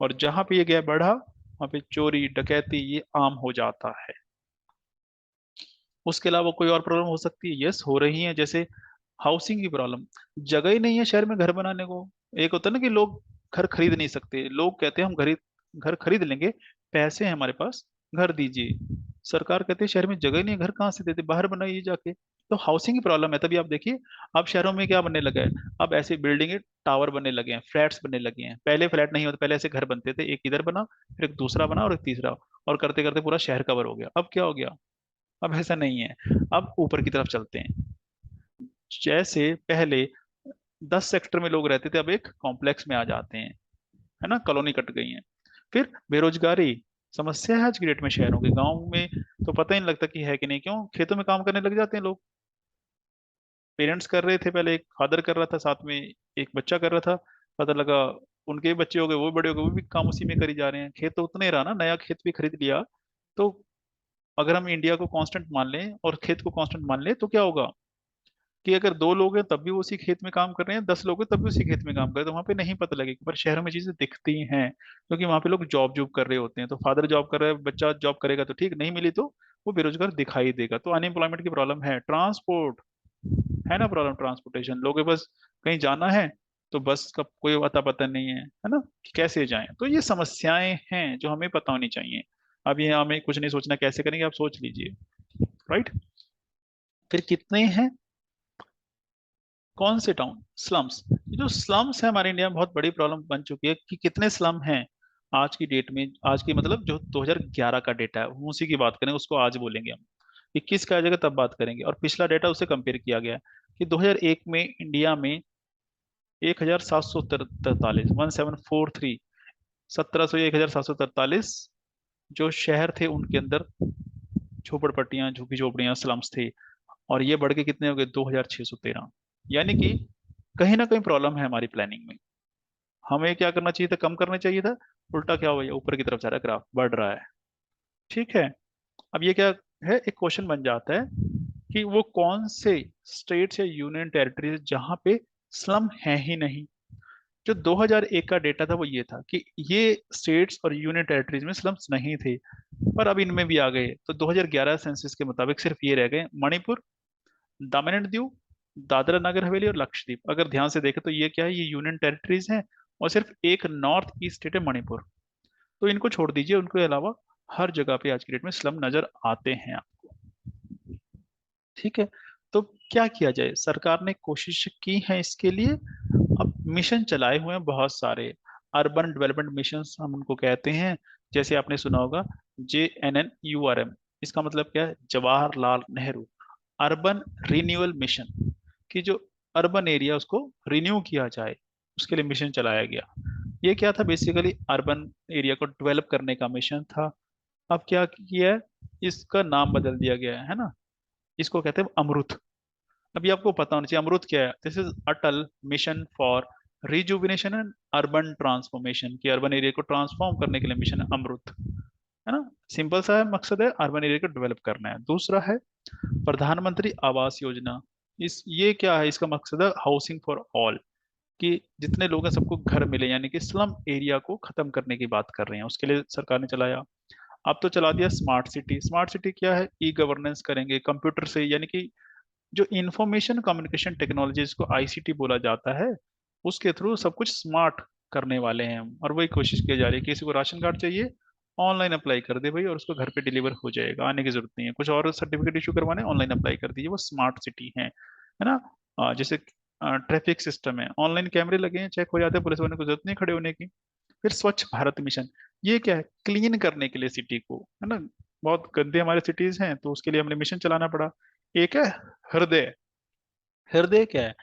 और जहां पे ये गैप बढ़ा वहां पे चोरी डकैती ये आम हो जाता है। उसके अलावा कोई और प्रॉब्लम हो सकती है? यस, हो रही है। जैसे हाउसिंग की प्रॉब्लम, जगह ही नहीं है शहर में घर बनाने को। एक होता है ना कि लोग घर खरीद नहीं सकते, लोग कहते हैं हम घर खरीद लेंगे, पैसे हैं हमारे पास, घर दीजिए। सरकार कहती है शहर में जगह ही नहीं है, घर कहाँ से देते, बाहर बनाइए जाके। तो हाउसिंग की प्रॉब्लम है। तभी आप देखिए अब शहरों में क्या बनने लगा है। अब ऐसी बिल्डिंग टावर बनने लगे हैं, फ्लैट्स बनने लगे हैं। पहले फ्लैट नहीं होते, पहले ऐसे घर बनते थे, एक इधर बना, फिर एक दूसरा बना और एक तीसरा, और करते करते पूरा शहर कवर हो गया। अब क्या हो गया? अब ऐसा नहीं है। अब ऊपर की तरफ चलते हैं। जैसे पहले 10 सेक्टर में लोग रहते थे, अब एक कॉम्प्लेक्स में आ जाते हैं, है ना, कॉलोनी कट गई है। फिर बेरोजगारी समस्या है आज की डेट में शहरों के। गांव में तो पता ही नहीं लगता कि है कि नहीं। क्यों? खेतों में काम करने लग जाते हैं लोग। पेरेंट्स कर रहे थे पहले, एक फादर कर रहा था, साथ में एक बच्चा कर रहा था। पता लगा उनके भी बच्चे हो गए, वो भी बड़े हो गए, वो भी काम उसी में करी जा रहे हैं। खेत तो उतना ही रहा ना, नया खेत भी खरीद लिया। तो अगर हम इंडिया को कांस्टेंट मान लें और खेत को कांस्टेंट मान लें तो क्या होगा कि अगर 2 लोग हैं तब भी वो उसी खेत में काम कर रहे हैं, 10 लोग हैं तब भी उसी खेत में काम कर रहे हैं, तो वहां पे नहीं पता लगेगा। पर शहरों में चीजें दिखती हैं, क्योंकि वहां पे लोग जॉब जॉब कर रहे होते हैं। तो फादर जॉब कर रहा है, बच्चा जॉब करेगा तो ठीक, नहीं मिली तो वो बेरोजगार दिखाई देगा। तो अनएम्प्लॉयमेंट की प्रॉब्लम है। ट्रांसपोर्ट है ना, प्रॉब्लम ट्रांसपोर्टेशन। लोगों के बस कहीं जाना है तो बस का कोई अता पता नहीं है ना, कि कैसे जाएं। तो ये समस्याएं हैं जो हमें पता होनी चाहिए। अब ये हमें कुछ नहीं सोचना कैसे करेंगे, आप सोच लीजिए। राइट। फिर कितने हैं, कौन से टाउन स्लम्स? जो स्लम्स है हमारे इंडिया में बहुत बड़ी प्रॉब्लम बन चुकी है कि कितने स्लम हैं आज की डेट में। आज की मतलब जो 2011 का डेटा है उसी की बात करेंगे, उसको आज बोलेंगे हम। 21 का आ जाएगा तब बात करेंगे। और पिछला डेटा उससे कंपेयर किया गया है कि 2001 में इंडिया में 1743, 1743, 1700 या 1743 जो शहर थे उनके अंदर झोपड़पट्टियां, झुग्गी झोपड़ियां, स्लम्स थे। और ये बढ़ के कितने हो गए? 2613। यानी कि कहीं ना कहीं प्रॉब्लम है हमारी प्लानिंग में। हमें क्या करना चाहिए था? कम करना चाहिए था। उल्टा क्या हुआ? ये ऊपर की तरफ जा रहा है, ग्राफ बढ़ रहा है। ठीक है। अब ये क्या है, एक क्वेश्चन बन जाता है कि वो कौन से स्टेट्स या यूनियन टेरिटरीज जहां पे स्लम है ही नहीं। जो 2001 का डेटा था वो ये था कि ये स्टेट्स और यूनियन टेरिटरीज में स्लम्स नहीं थे, पर अब इनमें भी आ गए। तो 2011 सेंसस के मुताबिक सिर्फ ये रह गए, मणिपुर, दामन एंड दीव, दादरा नगर हवेली और लक्षद्वीप। अगर ध्यान से देखें तो ये क्या है, ये यूनियन टेरिटरीज हैं। और सिर्फ एक नॉर्थ ईस्ट स्टेट है, मणिपुर। तो इनको छोड़ दीजिए, उनके अलावा हर जगह पे आज की डेट में स्लम नजर आते हैं आपको। ठीक है। तो क्या किया जाए? सरकार ने कोशिश की है इसके लिए। अब मिशन चलाए हुए हैं बहुत सारे, अर्बन डेवलपमेंट मिशन हम उनको कहते हैं। जैसे आपने सुना होगा JNNURM। इसका मतलब क्या है? Jawaharlal Nehru urban renewal mission. कि जो अर्बन एरिया उसको रिन्यू किया जाए, उसके लिए मिशन चलाया गया। ये क्या था? बेसिकली अर्बन एरिया को डेवलप करने का मिशन था। अब क्या किया है, इसका नाम बदल दिया गया है ना, इसको कहते हैं अमृत। अभी आपको पता होना चाहिए अमृत क्या है। This is Atal mission for rejuvenation and urban transformation, की अर्बन एरिया को ट्रांसफॉर्म करने के लिए मिशन है अमृत, है ना। सिंपल सा है, मकसद है अर्बन एरिया को डेवलप करना है। दूसरा है प्रधानमंत्री आवास योजना। इस ये क्या है? इसका मकसद है हाउसिंग फॉर ऑल, कि जितने लोग हैं सबको घर मिले, यानी कि स्लम एरिया को खत्म करने की बात कर रहे हैं, उसके लिए सरकार ने चलाया। अब तो चला दिया स्मार्ट सिटी। स्मार्ट सिटी क्या है? ई गवर्नेंस करेंगे कंप्यूटर से, यानी कि जो इंफॉर्मेशन कम्युनिकेशन टेक्नोलॉजी, जिसको ICT बोला जाता है, उसके थ्रू सब कुछ स्मार्ट करने वाले हैं हम। और वही कोशिश की जा रही है। किसी को राशन कार्ड चाहिए, ऑनलाइन अप्लाई कर दे भाई, और उसको घर पे डिलीवर हो जाएगा, आने की जरूरत नहीं है। कुछ और सर्टिफिकेट इशू करवाने, ऑनलाइन अप्लाई कर दीजिए, वो स्मार्ट सिटी है ना। जैसे ट्रैफिक सिस्टम है, ऑनलाइन कैमरे लगे हैं, चेक हो जाते हैं, पुलिस वाले को जरूरत नहीं खड़े होने की। फिर स्वच्छ भारत मिशन, ये क्या है, क्लीन करने के लिए सिटी को, है ना, बहुत गंदे हमारे सिटीज हैं तो उसके लिए हमने मिशन चलाना पड़ा। एक है हृदय, हृदय क्या है,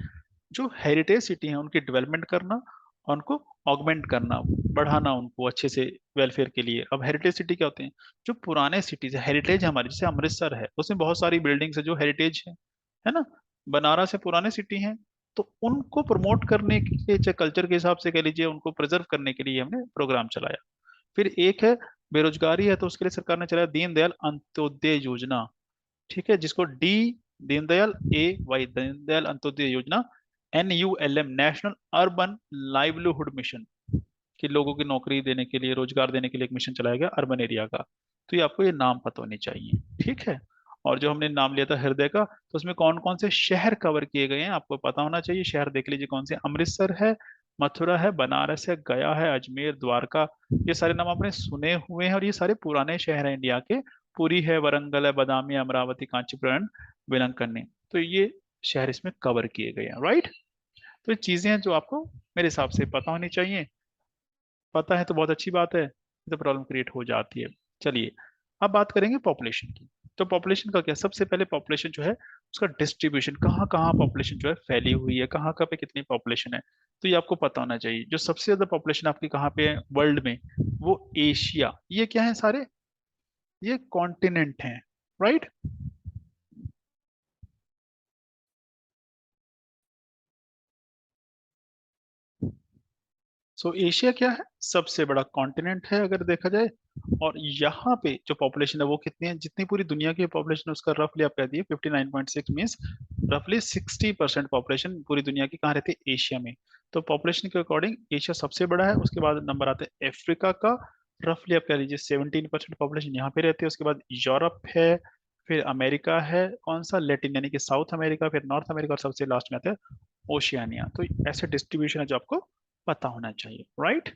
जो हेरिटेज सिटी है उनकी डेवलपमेंट करना और उनको ऑगमेंट करना, बढ़ाना उनको अच्छे से वेलफेयर के लिए। अब हेरिटेज सिटी क्या होते हैं, जो पुराने सिटीज है, हेरिटेज हमारी, जैसे अमृतसर है उसमें बहुत सारी बिल्डिंग्स है जो हेरिटेज है ना, बनारस है पुराने सिटी हैं, तो उनको प्रमोट करने के, चाहे कल्चर के हिसाब से कह लीजिए, उनको प्रिजर्व करने के लिए हमने प्रोग्राम चलाया। फिर एक है बेरोजगारी है, तो उसके लिए सरकार ने चलाया दीनदयाल अंत्योदय योजना, ठीक है, जिसको डी, दीनदयाल, ए वाई, दीनदयाल अंत्योदय योजना, NULM, national urban livelihood mission, कि लोगों की नौकरी देने के लिए, रोजगार देने के लिए एक मिशन चलाया गया अर्बन एरिया का। तो ये आपको ये नाम पता होने चाहिए, ठीक है। और जो हमने नाम लिया था हृदय का, तो उसमें कौन कौन से शहर कवर किए गए हैं आपको पता होना चाहिए। शहर देख लीजिए कौन से, अमृतसर है, मथुरा है, बनारस है, गया है, अजमेर, द्वारका, ये सारे नाम आपने सुने हुए हैं और ये सारे पुराने शहर हैं इंडिया के। पुरी है, वरंगल है, बदामी, अमरावती, कांचीपुरम, वेलंकन्नी, तो ये शहर इसमें कवर किए गए हैं, राइट। तो ये चीजें हैं जो आपको मेरे हिसाब से पता होनी चाहिए। पता है तो बहुत अच्छी बात है, तो प्रॉब्लम क्रिएट हो जाती है। चलिए, अब बात करेंगे पॉपुलेशन की। तो पॉपुलेशन का क्या, सबसे पहले पॉपुलेशन जो है उसका डिस्ट्रीब्यूशन, कहाँ कहाँ पॉपुलेशन जो है फैली हुई है, कहाँ कहाँ पे कितनी पॉपुलेशन है, तो ये आपको पता होना चाहिए। जो सबसे ज्यादा पॉपुलेशन आपकी कहाँ पे है वर्ल्ड में, वो एशिया। ये क्या है सारे, ये कॉन्टिनेंट हैं, राइट। सो एशिया क्या है, सबसे बड़ा कॉन्टिनेंट है अगर देखा जाए। और यहाँ पे जो पॉपुलेशन है वो कितनी है, जितनी पूरी दुनिया की पॉपुलेशन है उसका रफली आप कह दिए 59.6 मीन्स रफली 60% पॉपुलेशन पूरी दुनिया की कहाँ रहती है, एशिया में। तो पॉपुलेशन के अकॉर्डिंग एशिया सबसे बड़ा है, उसके बाद नंबर आता है अफ्रीका का, रफली आप कह लीजिए 17% पॉपुलेशन यहाँ पे रहती है। उसके बाद यूरोप है, फिर अमेरिका है, कौन सा, लेटिन यानी कि साउथ अमेरिका, फिर नॉर्थ अमेरिका, और सबसे लास्ट में आता है ओशियानिया। तो ऐसे डिस्ट्रीब्यूशन है जो आपको पता होना चाहिए, राइट।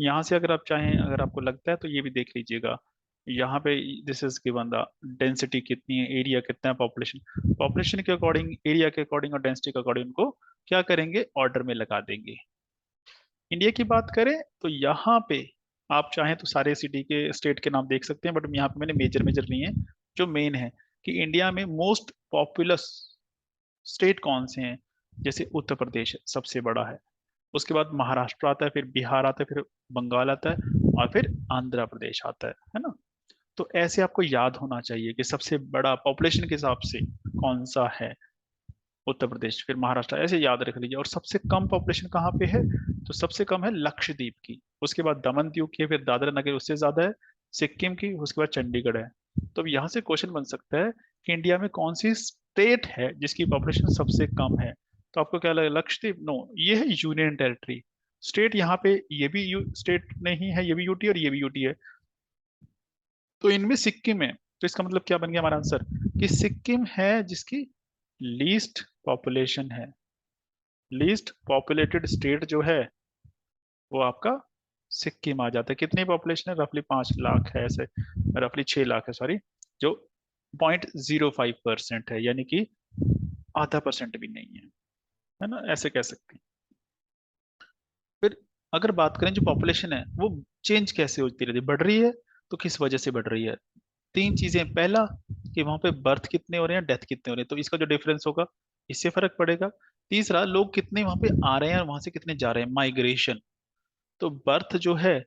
यहाँ से अगर आप चाहें, अगर आपको लगता है तो ये भी देख लीजिएगा, यहाँ पे this is given the density कितनी है, एरिया कितना है, पॉपुलेशन, पॉपुलेशन के अकॉर्डिंग, एरिया के अकॉर्डिंग और डेंसिटी के अकॉर्डिंग उनको क्या करेंगे, ऑर्डर में लगा देंगे। इंडिया की बात करें तो यहाँ पे आप चाहें तो सारे सिटी के, स्टेट के नाम देख सकते हैं, बट यहाँ पे मैंने मेजर मेजर लिए हैं जो मेन है, कि इंडिया में मोस्ट पॉपुलस स्टेट कौन से हैं। जैसे उत्तर प्रदेश सबसे बड़ा है, उसके बाद महाराष्ट्र आता है, फिर बिहार आता है, फिर बंगाल आता है, और फिर आंध्र प्रदेश आता है ना। तो ऐसे आपको याद होना चाहिए कि सबसे बड़ा पॉपुलेशन के हिसाब से कौन सा है, उत्तर प्रदेश, फिर महाराष्ट्र, ऐसे याद रख लीजिए। और सबसे कम पॉपुलेशन कहाँ पे है, तो सबसे कम है लक्षद्वीप की, उसके बाद दमन दीव की है, फिर दादरा नगर उससे ज्यादा है, सिक्किम की, उसके बाद चंडीगढ़ है। तो अब यहाँ से क्वेश्चन बन सकता है कि इंडिया में कौन सी स्टेट है जिसकी पॉपुलेशन सबसे कम है। तो आपको क्या लगेगा, लक्षद्वीप, नो, ये है यूनियन टेरिटरी। स्टेट यहाँ पे ये भी स्टेट नहीं है, ये भी यूटी और ये भी यूटी है, तो इनमें सिक्किम है। तो इसका मतलब क्या बन गया हमारा आंसर, कि सिक्किम है जिसकी लीस्ट पॉपुलेशन है। लीस्ट पॉपुलेटेड स्टेट जो है वो आपका सिक्किम आ जाता है। कितनी पॉपुलेशन है, रफली 5 लाख है, ऐसे रफली 6 लाख है, सॉरी, जो 0.05% है, यानी कि आधा परसेंट भी नहीं है ना, ऐसे कह सकते हैं। फिर अगर बात करें जो पॉपुलेशन है वो चेंज कैसे होती रहती है, बढ़ रही है, तो किस वजह से बढ़ रही है। तीन चीजें, पहला कि वहां पे बर्थ कितने हो रहे हैं, डेथ कितने हो रहे हैं, तो इसका जो डिफरेंस होगा इससे फर्क पड़ेगा। तीसरा, लोग कितने वहां पे आ रहे हैं और वहां से कितने जा रहे हैं, माइग्रेशन। तो बर्थ जो है,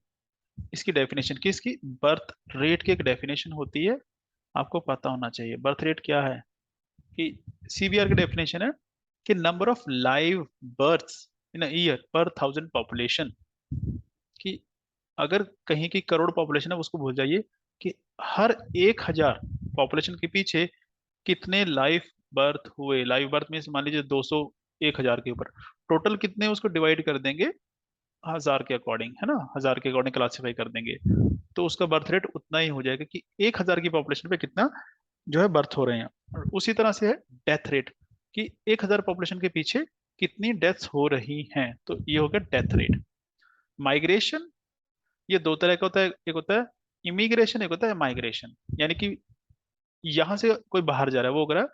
इसकी डेफिनेशन, किसकी, बर्थ रेट की एक डेफिनेशन होती है, आपको पता होना चाहिए बर्थ रेट क्या है। कि सीबीआर की डेफिनेशन है कि number of live births in year per thousand population, कि अगर कहीं की करोड़ पॉपुलेशन है उसको भूल जाइए, कि हर 1,000 पॉपुलेशन के पीछे कितने लाइव बर्थ हुए। लाइव बर्थ में मान लीजिए 200, 1,000 के ऊपर टोटल कितने, उसको डिवाइड कर देंगे 1,000 के अकॉर्डिंग, है ना, 1,000 के अकॉर्डिंग क्लासीफाई कर देंगे, तो उसका बर्थ रेट उतना ही हो जाएगा कि 1,000 की पॉपुलेशन पे कितना जो है बर्थ हो रहे हैं। और उसी तरह से है डेथ रेट, कि 1,000 पॉपुलेशन के पीछे कितनी डेथ्स हो रही हैं, तो ये हो गया डेथ रेट। माइग्रेशन, ये दो तरह का होता है, एक होता है इमिग्रेशन, एक होता है माइग्रेशन, यानी कि यहाँ से कोई बाहर जा रहा है वो हो रहा है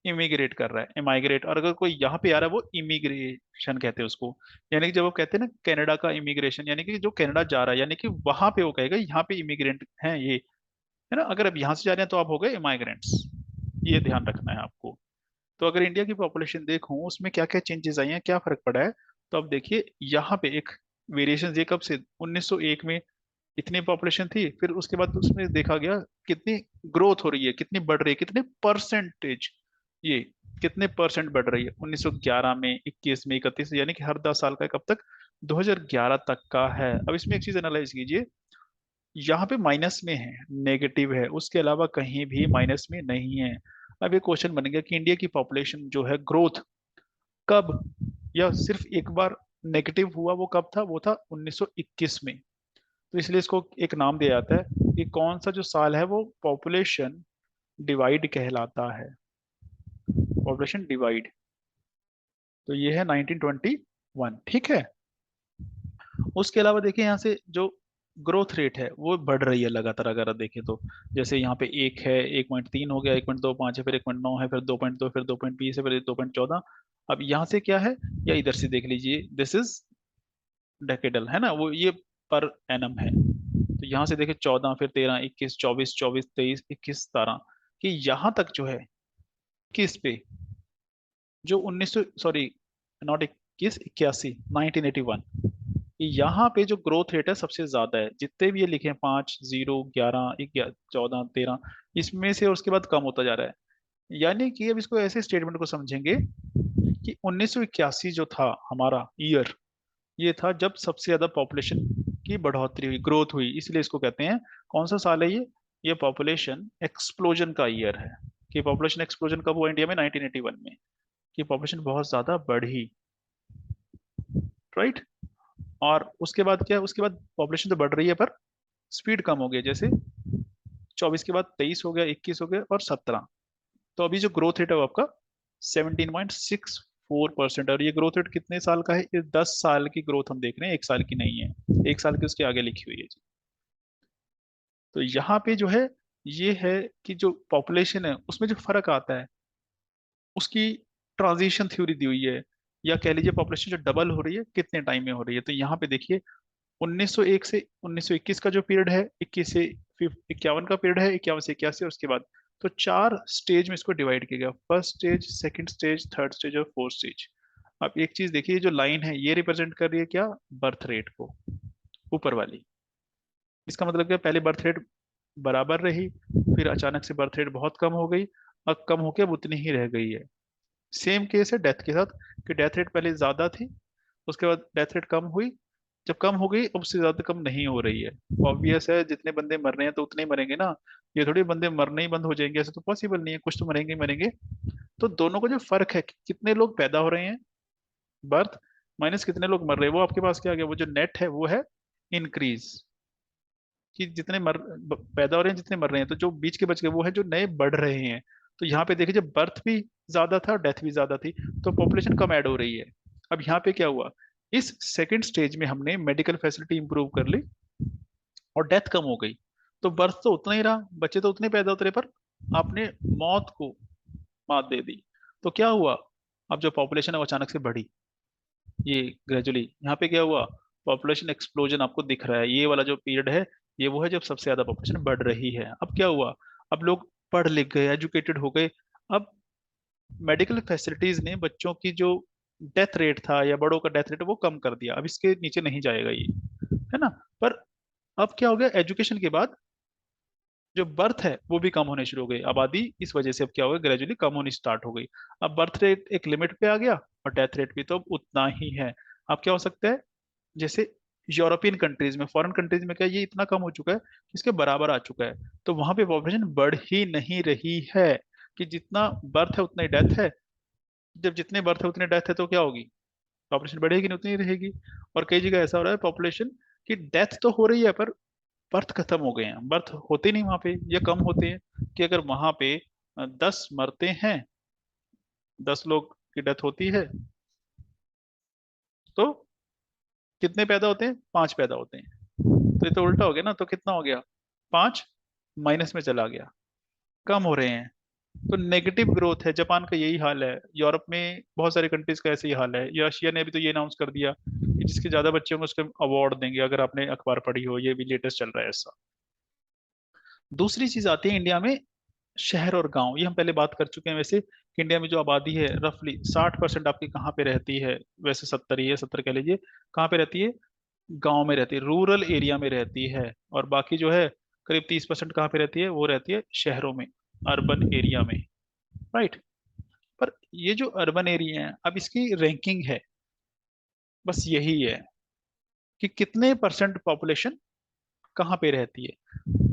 इमिग्रेट कर रहा है, इमाइग्रेट। और अगर कोई यहाँ पे आ रहा है वो इमिग्रेशन कहते हैं उसको। यानी कि जब वो कहते हैं ना कनाडा का इमिग्रेशन, यानी कि जो कनाडा जा रहा है, यानी कि वहां पे वो कहेगा यहाँ पे इमिग्रेंट हैं ये, है ना। अगर अब यहाँ से जा रहे हैं तो आप हो गए इमाइग्रेंट्स, ये ध्यान रखना है आपको। तो अगर इंडिया की पॉपुलेशन देखूं उसमें क्या क्या चेंजेस आई हैं, क्या फर्क पड़ा है, तो अब देखिए यहाँ पे एक वेरिएशन ये कब से, 1901 में इतनी पॉपुलेशन थी, फिर उसके बाद उसमें देखा गया कितनी ग्रोथ हो रही है, कितनी बढ़ रही है, कितने परसेंटेज, ये कितने परसेंट बढ़ रही है 1911 में, 21 में, 31, यानी कि हर 10 साल का, कब तक, 2011 तक का है। अब इसमें एक चीज एनालाइज कीजिए, यहाँ पे माइनस में है, नेगेटिव है, उसके अलावा कहीं भी माइनस में नहीं है। अब ये क्वेश्चन बन गया कि इंडिया की पॉपुलेशन जो है ग्रोथ कब, या सिर्फ एक बार नेगेटिव हुआ, वो कब था, वो था 1921 में। तो इसलिए इसको एक नाम दिया जाता है कि कौन सा जो साल है वो पॉपुलेशन डिवाइड कहलाता है, पॉपुलेशन डिवाइड। तो ये है 1921, ठीक है। उसके अलावा देखिए यहाँ से जो ग्रोथ रेट है वो बढ़ रही है लगातार, अगर आप देखें तो जैसे यहाँ पे एक है, 1.3 हो गया, 1.25 है, फिर 1.9 है, फिर 2.2, फिर 2.20 है, फिर 2.14। अब यहाँ से क्या है, या इधर से देख लीजिए, दिस इज डेकेडल, है ना, वो ये पर एनम है। तो यहाँ से देखिए 14, फिर 13, 21, 24, 24, 23, 21, 17, कि यहाँ तक जो है किस पे, जो 1900, सॉरी, नॉट 21, 81, 1981, यहाँ पे जो ग्रोथ रेट है सबसे ज्यादा है, जितने भी ये लिखे हैं, 5, 0, 11, 14, 13, इसमें से, और उसके बाद कम होता जा रहा है। यानी कि अब इसको ऐसे स्टेटमेंट को समझेंगे कि 1981 जो था हमारा ईयर, ये था जब सबसे ज्यादा पॉपुलेशन की बढ़ोतरी हुई, ग्रोथ हुई, इसलिए इसको कहते हैं, कौन सा साल है ये पॉपुलेशन एक्सप्लोजन का ईयर है। कि पॉपुलेशन एक्सप्लोजन कब हुआ इंडिया में, 1981 में, कि पॉपुलेशन बहुत ज्यादा बढ़ी, राइट। और उसके बाद क्या है, उसके बाद पॉपुलेशन तो बढ़ रही है पर स्पीड कम हो गई, जैसे 24 के बाद 23 हो गया, 21 हो गया, और 17। तो अभी जो ग्रोथ रेट है वो आपका 17.64%। और ये ग्रोथ रेट कितने साल का है, ये 10 साल की ग्रोथ हम देख रहे हैं, एक साल की नहीं है, एक साल की उसके आगे लिखी हुई है जी। तो यहाँ पे जो है, ये है कि जो पॉपुलेशन है उसमें जो फर्क आता है, उसकी ट्रांजिशन थ्योरी दी हुई है, या कह लीजिए पॉपुलेशन जो डबल हो रही है कितने टाइम में हो रही है। तो यहाँ पे देखिए 1901 से 1921 का जो पीरियड है, 21 से 51 का पीरियड है, 51 से 81, और उसके बाद, तो 4 स्टेज में इसको डिवाइड किया गया, first stage, second stage, third stage और फोर्थ स्टेज। अब एक चीज देखिए, जो लाइन है ये रिप्रेजेंट कर रही है क्या, बर्थ रेट को, ऊपर वाली। इसका मतलब क्या, पहले बर्थ रेट बराबर रही, फिर अचानक से बर्थ रेट बहुत कम हो गई, अब कम होकर अब उतनी ही रह गई है। सेम केस है डेथ के साथ, कि डेथ रेट पहले ज्यादा थी, उसके बाद डेथ रेट कम हुई, जब कम हो गई अब उससे ज्यादा कम नहीं हो रही है। ऑब्वियस है, जितने बंदे मर रहे हैं तो उतने ही मरेंगे ना, ये थोड़ी बंदे मरने ही बंद हो जाएंगे, ऐसा तो पॉसिबल नहीं है, कुछ तो मरेंगे ही मरेंगे। तो दोनों का जो फर्क है कि कितने लोग पैदा हो रहे हैं, बर्थ, माइनस कितने लोग मर रहे हैं, वो आपके पास क्या आ गया, वो जो नेट है वो है इंक्रीज, कि जितने पैदा हो रहे हैं, जितने मर रहे हैं, तो जो बीच के बच गए वो है जो नए बढ़ रहे हैं। तो यहाँ पे देखिए, जब बर्थ भी ज्यादा था और डेथ भी ज्यादा थी, तो पॉपुलेशन कम ऐड हो रही है। अब यहाँ पे क्या हुआ, इस सेकंड स्टेज में हमने मेडिकल फैसिलिटी इंप्रूव कर ली और डेथ कम हो गई, तो बर्थ तो उतना ही रहा, बच्चे तो उतने पैदा होते रहे, पर आपने मौत को मात दे दी। तो क्या हुआ, अब जो पॉपुलेशन है वो अचानक से बढ़ी, ये ग्रेजुअली यहाँ पे क्या हुआ, पॉपुलेशन एक्सप्लोजन आपको दिख रहा है, ये वाला जो पीरियड है, ये वो है जब सबसे ज्यादा पॉपुलेशन बढ़ रही है। अब क्या हुआ, अब लोग पढ़ लिख गए, एजुकेटेड हो गए, अब मेडिकल फैसिलिटीज ने बच्चों की जो डेथ रेट था या बड़ों का डेथ रेट वो कम कर दिया, अब इसके नीचे नहीं जाएगा ये, है ना। पर अब क्या हो गया, एजुकेशन के बाद जो बर्थ है वो भी कम होने शुरू हो गई, आबादी इस वजह से अब क्या हो गया, ग्रेजुअली कम होनी स्टार्ट हो गई। अब बर्थ रेट एक लिमिट पे आ गया और डेथ रेट भी तो अब उतना ही है। अब क्या हो सकता है, जैसे यूरोपियन कंट्रीज में, फॉरेन कंट्रीज में क्या ये इतना कम हो चुका है कि इसके बराबर आ चुका है, तो वहां पे पॉपुलेशन बढ़ ही नहीं रही है, कि जितना बर्थ है उतना ही डेथ है। जब जितने बर्थ है उतने डेथ है तो क्या होगी, पॉपुलेशन बढ़ेगी नहीं, उतनी ही रहेगी। और कई जगह ऐसा हो रहा है पॉपुलेशन की डेथ तो हो रही है पर बर्थ खत्म हो गए हैं, बर्थ होते नहीं वहां पे या कम होते हैं। कि अगर वहां पे 10 मरते हैं, 10 लोग की डेथ होती है, तो कितने पैदा होते हैं, 5 पैदा होते हैं। तो ये तो उल्टा हो गया ना, तो कितना हो गया, 5 माइनस में चला गया, कम हो रहे हैं। तो नेगेटिव ग्रोथ है, जापान का यही हाल है, यूरोप में बहुत सारे कंट्रीज का ऐसे ही हाल है। ये रशिया ने अभी तो ये अनाउंस कर दिया कि जिसके ज्यादा बच्चे होंगे उसको अवार्ड देंगे, अगर आपने अखबार पढ़ी हो, ये भी लेटेस्ट चल रहा है ऐसा। दूसरी चीज आती है इंडिया में, शहर और गांव। ये हम पहले बात कर चुके हैं वैसे कि इंडिया में जो आबादी है रफली 60% आपकी कहाँ पे रहती है, वैसे 70 ही है, 70 कह लीजिए, कहाँ पे रहती है, गांव में रहती है, रूरल एरिया में रहती है। और बाकी जो है करीब 30% कहाँ पे रहती है, वो रहती है शहरों में, अर्बन एरिया में, राइट। पर ये जो अर्बन एरिया है, अब इसकी रैंकिंग है, बस यही है कि कितने परसेंट पॉपुलेशन कहाँ पे रहती है,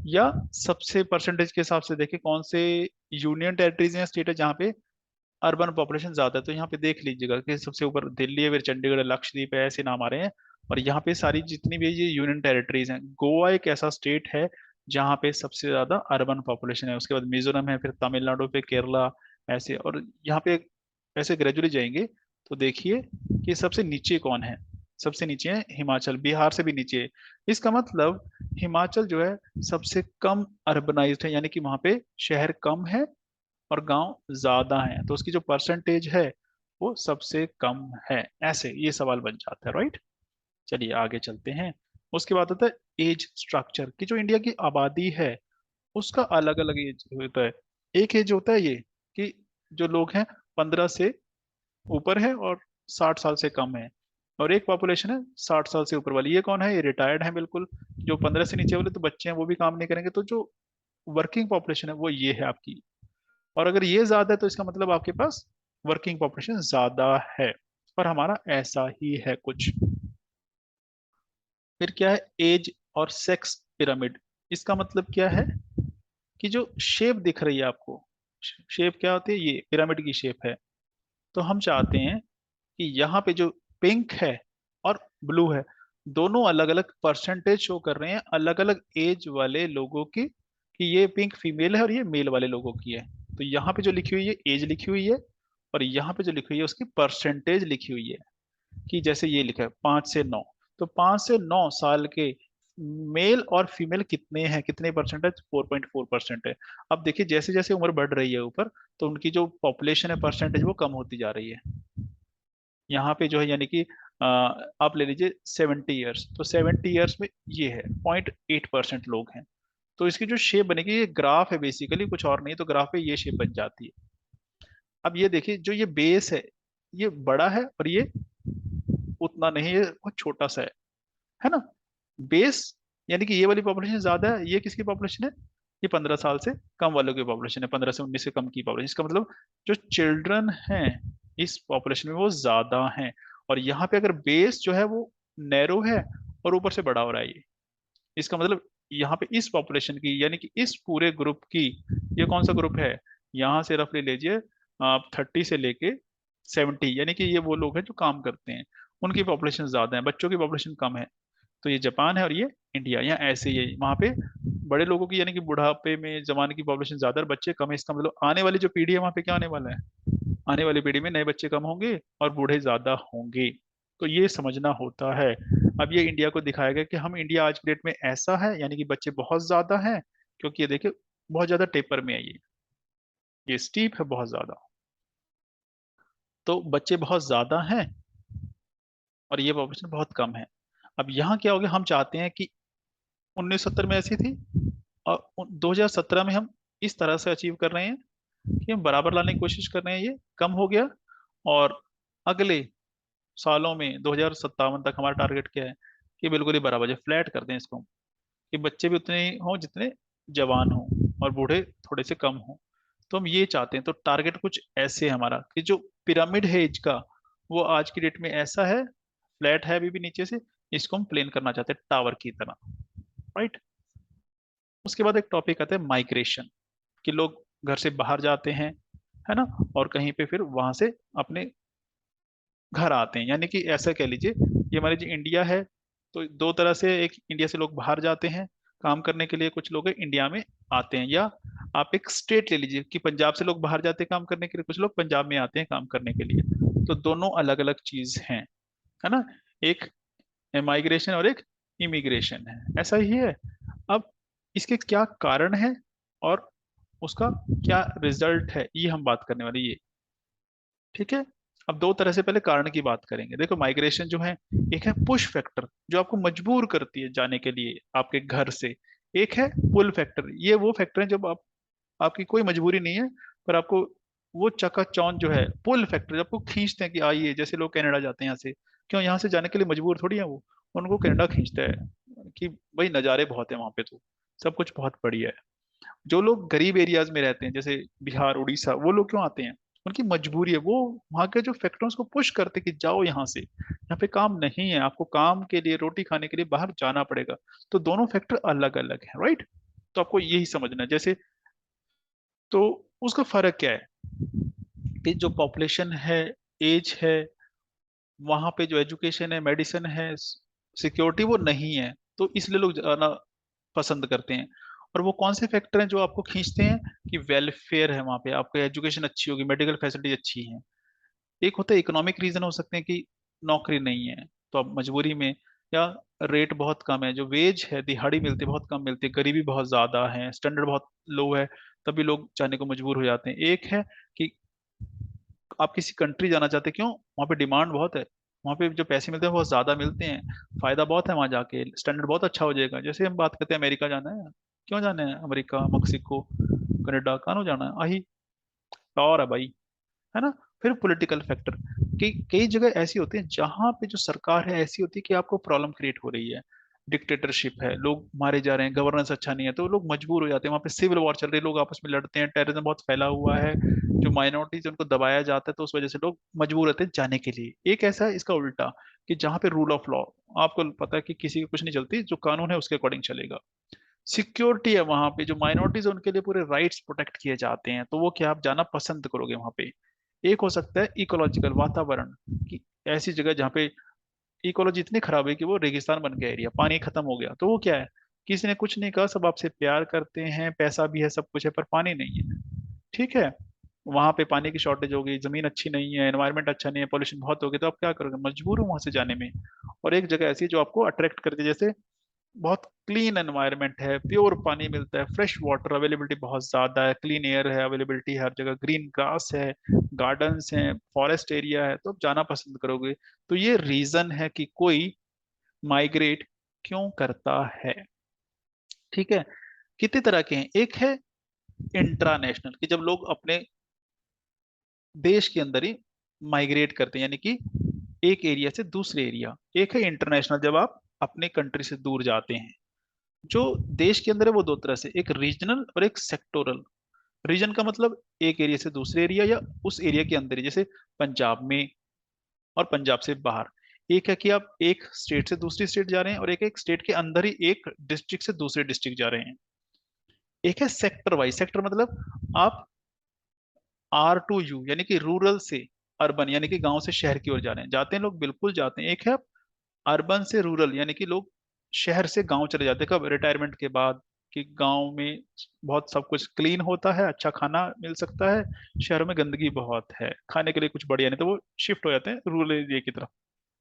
या सबसे परसेंटेज के हिसाब से देखें कौन से यूनियन टेरिटरीज या स्टेट है जहाँ पे अर्बन पॉपुलेशन ज्यादा है। तो यहाँ पे देख लीजिएगा कि सबसे ऊपर दिल्ली है, फिर चंडीगढ़ है, लक्षद्वीप है, ऐसे नाम आ रहे हैं। और यहाँ पे सारी जितनी भी ये यूनियन टेरिटरीज हैं, गोवा एक ऐसा स्टेट है जहाँ पे सबसे ज्यादा अर्बन पॉपुलेशन है, उसके बाद मिजोरम है, फिर तमिलनाडु पे केरला, ऐसे। और यहाँ पे ऐसे ग्रेजुअली जाएंगे तो देखिए कि सबसे नीचे कौन है, सबसे नीचे है हिमाचल, बिहार से भी नीचे है। इसका मतलब हिमाचल जो है सबसे कम अर्बनाइज्ड है, यानी कि वहां पे शहर कम है और गांव ज्यादा है, तो उसकी जो परसेंटेज है वो सबसे कम है। ऐसे ये सवाल बन जाता है, राइट। चलिए आगे चलते हैं। उसके बाद आता है एज स्ट्रक्चर, कि जो इंडिया की आबादी है उसका अलग अलग एज होता है। एक एज होता है ये कि जो लोग हैं 15 से ऊपर है और 60 साल से कम है। और एक पॉपुलेशन है 60 साल से ऊपर वाली, ये कौन है, ये रिटायर्ड है बिल्कुल। जो 15 से नीचे वाले तो बच्चे हैं, वो भी काम नहीं करेंगे। तो जो वर्किंग पॉपुलेशन है वो ये है आपकी। और अगर ये ज्यादा है तो इसका मतलब आपके पास वर्किंग पॉपुलेशन ज्यादा है। और हमारा ऐसा ही है कुछ। फिर क्या है, एज और सेक्स पिरामिड। इसका मतलब क्या है कि जो शेप दिख रही है आपको, शेप क्या होती है, ये पिरामिड की शेप है। तो हम चाहते हैं कि यहाँ पे जो पिंक है और ब्लू है, दोनों अलग अलग परसेंटेज शो कर रहे हैं अलग अलग एज वाले लोगों की, कि ये पिंक फीमेल है और ये मेल वाले लोगों की है। तो यहाँ पे जो लिखी हुई है एज लिखी हुई है, और यहाँ पे जो लिखी हुई है उसकी परसेंटेज लिखी हुई है। कि जैसे ये लिखा है 5 से 9, तो 5 से 9 साल के मेल और फीमेल कितने हैं, कितने परसेंटेज, 4.4% है। अब देखिए जैसे जैसे उम्र बढ़ रही है ऊपर, तो उनकी जो पॉपुलेशन है परसेंटेज वो कम होती जा रही है। यहाँ पे जो है यानी कि आप ले लीजिए 70 ईयर्स, तो 70 ईयर्स में ये है 0.8% लोग हैं। तो इसकी जो शेप बनेगी, ये ग्राफ है बेसिकली, कुछ और नहीं, तो ग्राफ पे ये शेप बन जाती है। अब ये देखिए जो ये बेस है ये बड़ा है, और ये उतना नहीं है, ये बहुत छोटा सा है ना। बेस यानी कि ये वाली पॉपुलेशन ज्यादा है, ये किसकी पॉपुलेशन है, ये 15 साल से कम वालों की पॉपुलेशन है, 15 से 19 से कम की पॉपुलेशन। इसका मतलब जो चिल्ड्रन हैं इस पॉपुलेशन में वो ज्यादा हैं। और यहाँ पे अगर बेस जो है वो नैरो है और ऊपर से बड़ा हो रहा है ये, इसका मतलब यहाँ पे इस पॉपुलेशन की यानी कि इस पूरे ग्रुप की, ये कौन सा ग्रुप है, यहाँ से रफली लीजिए आप 30 से लेके 70, यानी कि ये वो लोग हैं जो काम करते हैं, उनकी पॉपुलेशन ज्यादा है, बच्चों की पॉपुलेशन कम है। तो ये जापान है और ये इंडिया। यहाँ ऐसे ही है, वहाँ पे बड़े लोगों की यानी कि बुढ़ापे में जमाने की पॉपुलेशन ज्यादा है और बच्चे कम है। इसका मतलब आने वाली जो पीढ़ी है वहाँ पे क्या होने वाला है, आने वाली पीढ़ी में नए बच्चे कम होंगे और बूढ़े ज्यादा होंगे। तो ये समझना होता है। अब ये इंडिया को दिखाया गया कि हम इंडिया आज के डेट में ऐसा है, यानी कि बच्चे बहुत ज्यादा हैं, क्योंकि ये देखिए बहुत ज्यादा टेपर में है ये स्टीप है बहुत ज्यादा। तो बच्चे बहुत ज्यादा हैं और ये पॉपुलेशन बहुत कम है। अब यहाँ क्या हो गया, हम चाहते हैं कि 1970 में ऐसी थी और 2017 में हम इस तरह से अचीव कर रहे हैं कि हम बराबर लाने की कोशिश कर रहे हैं, ये कम हो गया। और अगले सालों में 2057 तक हमारा टारगेट क्या है कि बिल्कुल ही बराबर है, फ्लैट कर दें इसको, कि बच्चे भी उतने ही हों जितने जवान हों और बूढ़े थोड़े से कम हों। तो हम ये चाहते हैं। तो टारगेट कुछ ऐसे है हमारा कि जो पिरामिड है एज का, वो आज की डेट में ऐसा है, फ्लैट है अभी भी नीचे से, इसको हम प्लेन करना चाहते हैं टावर की तरह, राइट। उसके बाद एक टॉपिक आता है माइग्रेशन, कि लोग घर से बाहर जाते हैं, है ना, और कहीं पे फिर वहां से अपने घर आते हैं। यानी कि ऐसा कह लीजिए, ये हमारी जो इंडिया है, तो दो तरह से, एक इंडिया से लोग बाहर जाते हैं काम करने के लिए, कुछ लोग इंडिया में आते हैं। या आप एक स्टेट ले लीजिए कि पंजाब से लोग बाहर जाते हैं काम करने के लिए, कुछ लोग पंजाब में आते हैं काम करने के लिए। तो दोनों अलग अलग चीज हैं, है ना। एक माइग्रेशन और एक इमिग्रेशन है, ऐसा ही है। अब इसके क्या कारण है और उसका क्या रिजल्ट है, ये हम बात करने वाले ये। ठीक है। अब दो तरह से पहले कारण की बात करेंगे। देखो माइग्रेशन जो है, एक है पुश फैक्टर जो आपको मजबूर करती है जाने के लिए आपके घर से, एक है पुल फैक्टर, ये वो फैक्टर है जब आपकी कोई मजबूरी नहीं है पर आपको वो चकाचौंध जो है, पुल फैक्टर जब आपको खींचते हैं कि आइए, जैसे लोग कनाडा जाते हैं यहाँ से, क्यों यहाँ से जाने के लिए मजबूर थोड़ी है वो, उनको कनाडा खींचता है कि भाई नज़ारे बहुत है वहां पे, तो सब कुछ बहुत बढ़िया है। जो लोग गरीब एरियाज में रहते हैं जैसे बिहार उड़ीसा, वो लोग क्यों आते हैं, उनकी मजबूरी है, वो वहां के जो फैक्टर्स को पुश करते हैं कि जाओ यहाँ से, यहाँ पे काम नहीं है, आपको काम के लिए रोटी खाने के लिए बाहर जाना पड़ेगा। तो दोनों फैक्टर अलग अलग है, राइट। तो आपको यही समझना है। जैसे तो उसका फर्क क्या है कि जो पॉपुलेशन है, एज है, वहां पे जो एजुकेशन है, मेडिसिन है, सिक्योरिटी वो नहीं है, तो इसलिए लोग जाना पसंद करते हैं। और वो कौन से फैक्टर हैं जो आपको खींचते हैं कि वेलफेयर है वहाँ पे, आपको एजुकेशन अच्छी होगी, मेडिकल फैसिलिटी अच्छी है। एक होता है इकोनॉमिक रीजन, हो सकते हैं कि नौकरी नहीं है तो आप मजबूरी में, या रेट बहुत कम है, जो वेज है दिहाड़ी मिलती है बहुत कम मिलती है, गरीबी बहुत ज्यादा है, स्टैंडर्ड बहुत लो है, तभी लोग जाने को मजबूर हो जाते हैं। एक है कि आप किसी कंट्री जाना चाहते हैं, क्यों, वहाँ पे डिमांड बहुत है, वहाँ पे जो पैसे मिलते हैं बहुत ज्यादा मिलते हैं, फायदा बहुत है वहाँ जाके, स्टैंडर्ड बहुत अच्छा हो जाएगा। जैसे हम बात करते हैं अमेरिका जाना है, क्यों जाना है अमेरिका, मैक्सिको, कनाडा, कहाँ जाना है, आही और है भाई, है ना। फिर पॉलिटिकल फैक्टर, कई जगह ऐसी होती है जहां पे जो सरकार है ऐसी होती है कि आपको प्रॉब्लम क्रिएट हो रही है, डिक्टेटरशिप है, लोग मारे जा रहे हैं, गवर्नेंस अच्छा नहीं है, तो लोग मजबूर हो जाते हैं, वहां पे सिविल वॉर चल रही है, लोग आपस में लड़ते हैं, टेररिज्म बहुत फैला हुआ है, जो माइनॉरिटीज उनको दबाया जाता है, तो उस वजह से लोग मजबूर होते हैं जाने के लिए। एक ऐसा है इसका उल्टा, कि जहाँ पे रूल ऑफ लॉ, आपको पता है कि किसी की कुछ नहीं चलती, जो कानून है उसके अकॉर्डिंग चलेगा, सिक्योरिटी है वहां पे, जो माइनॉरिटीज उनके लिए पूरे राइट्स प्रोटेक्ट किए जाते हैं, तो वो क्या आप जाना पसंद करोगे वहां पे। एक हो सकता है इकोलॉजिकल, वातावरण की, ऐसी जगह जहाँ पे इकोलॉजी इतनी खराब है कि वो रेगिस्तान बन गया एरिया, पानी खत्म हो गया, तो वो क्या है, किसी ने कुछ नहीं कहा, सब आपसे प्यार करते हैं, पैसा भी है, सब कुछ है, पर पानी नहीं है। ठीक है। वहां पे पानी की शॉर्टेज हो गई, जमीन अच्छी नहीं है, एनवायरनमेंट अच्छा नहीं है, पॉल्यूशन बहुत हो गया, तो आप क्या करोगे, मजबूर हो वहां से जाने में। और एक जगह ऐसी है जो आपको अट्रैक्ट करती है, जैसे बहुत क्लीन एनवायरनमेंट है, प्योर पानी मिलता है, फ्रेश वाटर अवेलेबिलिटी बहुत ज्यादा है, क्लीन एयर है, अवेलेबिलिटी हर जगह, ग्रीन ग्रास है, गार्डन्स हैं, फॉरेस्ट एरिया है, तो आप जाना पसंद करोगे। तो ये रीजन है कि कोई माइग्रेट क्यों करता है। ठीक है। कितने तरह के हैं, एक है इंट्रानेशनल, कि जब लोग अपने देश के अंदर ही माइग्रेट करते हैं, यानी कि एक एरिया से दूसरे एरिया। एक है इंटरनेशनल, जब आप अपने कंट्री से दूर जाते हैं। जो देश के अंदर है वो दो तरह से, एक रीजनल और एक सेक्टोरल। रीजन का मतलब एक एरिया से दूसरे एरिया, या उस एरिया के अंदर ही, जैसे पंजाब में और पंजाब से बाहर। एक है कि आप एक स्टेट से दूसरी स्टेट जा रहे हैं, और एक स्टेट के अंदर ही एक डिस्ट्रिक्ट से दूसरे डिस्ट्रिक्ट जा रहे हैं। एक है सेक्टर वाइज, सेक्टर मतलब आप R to U, यानी कि रूरल से अर्बन, यानी कि गांव से शहर की ओर जा रहे हैं, जाते हैं लोग, बिल्कुल जाते हैं। एक है अर्बन से रूरल, यानी कि लोग शहर से गांव चले जाते हैं, कब, रिटायरमेंट के बाद, कि गांव में बहुत सब कुछ क्लीन होता है, अच्छा खाना मिल सकता है, शहरों में गंदगी बहुत है, खाने के लिए कुछ बढ़िया नहीं, तो वो शिफ्ट हो जाते हैं रूरल एरिया की तरफ।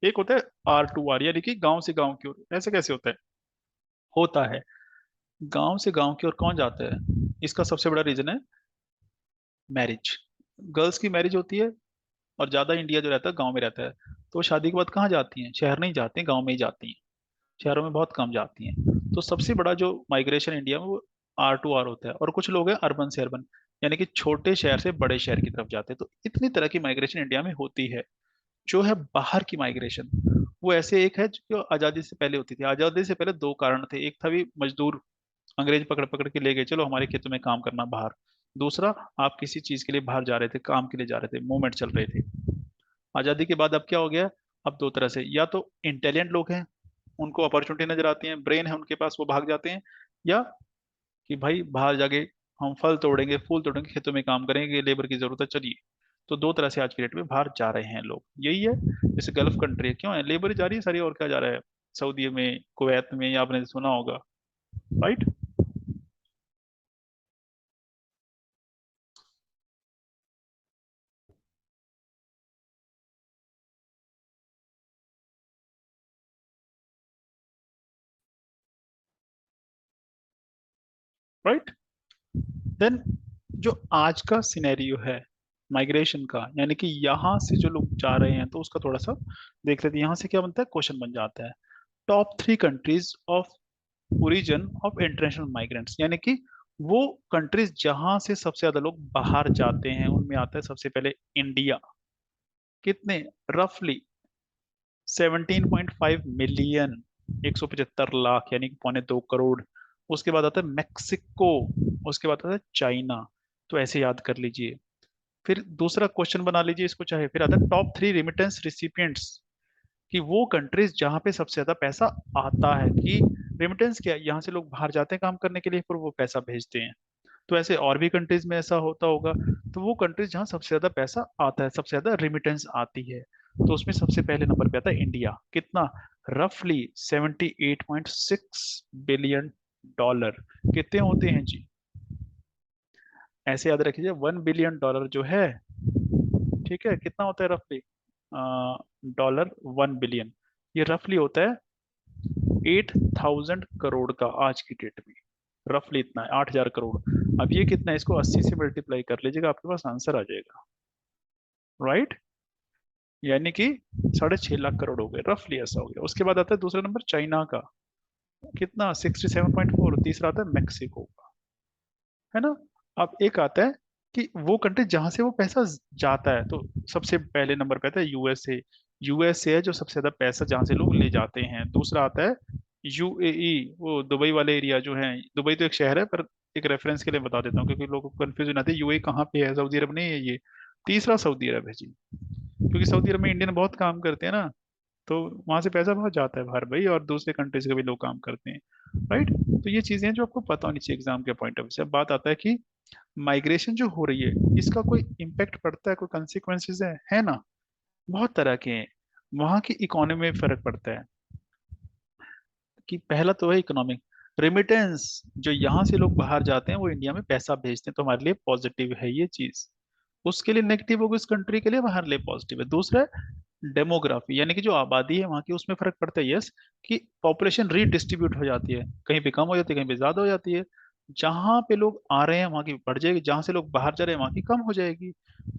एक होता है R to R, यानी कि गांव से गांव की ओर। ऐसे कैसे होता है, होता है गांव से गांव की ओर कौन जाता है, इसका सबसे बड़ा रीजन है मैरिज। गर्ल्स की मैरिज होती है, और ज्यादा इंडिया जो रहता है गांव में रहता है, तो वो शादी के बाद कहाँ जाती हैं, शहर नहीं जाती हैं, गाँव में ही जाती हैं, शहरों में बहुत कम जाती हैं। तो सबसे बड़ा जो माइग्रेशन इंडिया में, वो R to R होता है। और कुछ लोग हैं अर्बन से अर्बन, यानी कि छोटे शहर से बड़े शहर की तरफ जाते हैं। तो इतनी तरह की माइग्रेशन इंडिया में होती है। जो है बाहर की माइग्रेशन, वो ऐसे एक है जो आजादी से पहले होती थी। आजादी से पहले दो कारण थे, एक था भी मजदूर, अंग्रेज पकड़ पकड़ के ले गए, चलो हमारे खेतों में काम करना बाहर। दूसरा, आप किसी चीज के लिए बाहर जा रहे थे, काम के लिए जा रहे थे, मूवमेंट चल रहे थे। आजादी के बाद अब क्या हो गया, अब दो तरह से, या तो इंटेलिजेंट लोग हैं, उनको अपॉर्चुनिटी नजर आती है, ब्रेन है उनके पास, वो भाग जाते हैं, या कि भाई बाहर जाके हम फल तोड़ेंगे, फूल तोड़ेंगे, खेतों में काम करेंगे, लेबर की जरूरत है, चलिए। तो दो तरह से आज की डेट में बाहर जा रहे हैं लोग, यही है। जैसे गल्फ कंट्री है, क्यों है, लेबर ही जा रही है सारी, और क्या जा रहा है, सऊदी में, कुवैत में, या आपने सुना होगा, राइट। राइट। देन जो आज का सिनेरियो है माइग्रेशन का, यानी कि यहाँ से जो लोग जा रहे हैं, तो उसका थोड़ा सा देख लेते हैं। यहाँ से क्या बनता है, क्वेश्चन बन जाता है, top 3 countries of origin of international migrants, यानी कि वो कंट्रीज जहां से सबसे ज्यादा लोग बाहर जाते हैं, उनमें आता है सबसे पहले इंडिया। कितने, रफली 17.5 मिलियन, 175 लाख, यानी कि 1.25 करोड़। उसके बाद आता है मेक्सिको, उसके बाद आता है चाइना। तो ऐसे याद कर लीजिए। फिर दूसरा क्वेश्चन बना लीजिए इसको चाहे, फिर आता है टॉप 3 रिमिटेंस रिसिपिएंट्स, कि वो कंट्रीज जहां पे सबसे ज्यादा पैसा आता है, कि रेमिटेंस क्या है, यहाँ से लोग बाहर जाते हैं काम करने के लिए, फिर वो पैसा भेजते हैं। तो ऐसे और भी कंट्रीज में ऐसा होता होगा। तो वो कंट्रीज जहाँ सबसे ज्यादा पैसा आता है, सबसे ज्यादा रिमिटेंस आती है, तो उसमें सबसे पहले नंबर पे आता है इंडिया। कितना, रफली 78.6 बिलियन डॉलर। कितने होते हैं जी, ऐसे याद रखिए, $1 बिलियन जो है, ठीक है, कितना होता है रफली, डॉलर 1 बिलियन, ये रफली होता है 8,000 करोड़ का आज की डेट में। रफली इतना है, 8,000 करोड़। अब ये कितना है, इसको 80 से मल्टीप्लाई कर लीजिएगा, आपके पास आंसर आ जाएगा, राइट। यानी कि 6.5 लाख करोड़ हो गए, रफली ऐसा हो गया। उसके बाद आता है दूसरा नंबर चाइना का, कितना, 67.4। तीसरा आता है मेक्सिको का, है ना। अब एक आता है कि वो कंट्री जहां से वो पैसा जाता है, तो सबसे पहले नंबर पे आता है यूएसए। यूएसए है जो सबसे ज्यादा पैसा जहां से लोग ले जाते हैं। दूसरा आता है यूएई, वो दुबई वाले एरिया जो है। दुबई तो एक शहर है, पर एक रेफरेंस के लिए बता देता हूँ, क्योंकि लोगों को कंफ्यूजन आती है यूएई कहाँ पे है, सऊदी अरब नहीं है ये। तीसरा सऊदी अरब है जी, क्योंकि सऊदी अरब में इंडियन बहुत काम करते हैं ना, तो वहां से पैसा बहुत जाता है बाहर भाई, और दूसरे कंट्रीज के भी लोग काम करते हैं, राइट। तो ये चीजें हैं जो आपको पता होनी चाहिए एग्जाम के पॉइंट ऑफ व्यू से। अब बात आता है कि माइग्रेशन जो हो रही है, इसका कोई इम्पैक्ट पड़ता है, कोई कंसिक्वेंसेस है ना, बहुत तरह के हैं। वहाँ की इकोनॉमी में फर्क पड़ता है, कि पहला तो है इकोनॉमिक, रेमिटेंस, जो यहाँ से लोग बाहर जाते हैं वो इंडिया में पैसा भेजते हैं, तो हमारे लिए पॉजिटिव है ये चीज। उसके लिए नेगेटिव होगा, उस कंट्री के लिए हमारे लिए पॉजिटिव है। दूसरा है डेमोग्राफी, यानी कि जो आबादी है वहाँ की, उसमें फर्क पड़ता है, यस, कि पॉपुलेशन रीडिस्ट्रीब्यूट हो जाती है, कहीं पे कम हो जाती है, कहीं पे ज्यादा हो जाती है। जहाँ पे लोग आ रहे हैं वहाँ की बढ़ जाएगी, जहाँ से लोग बाहर जा रहे हैं वहाँ की कम हो जाएगी।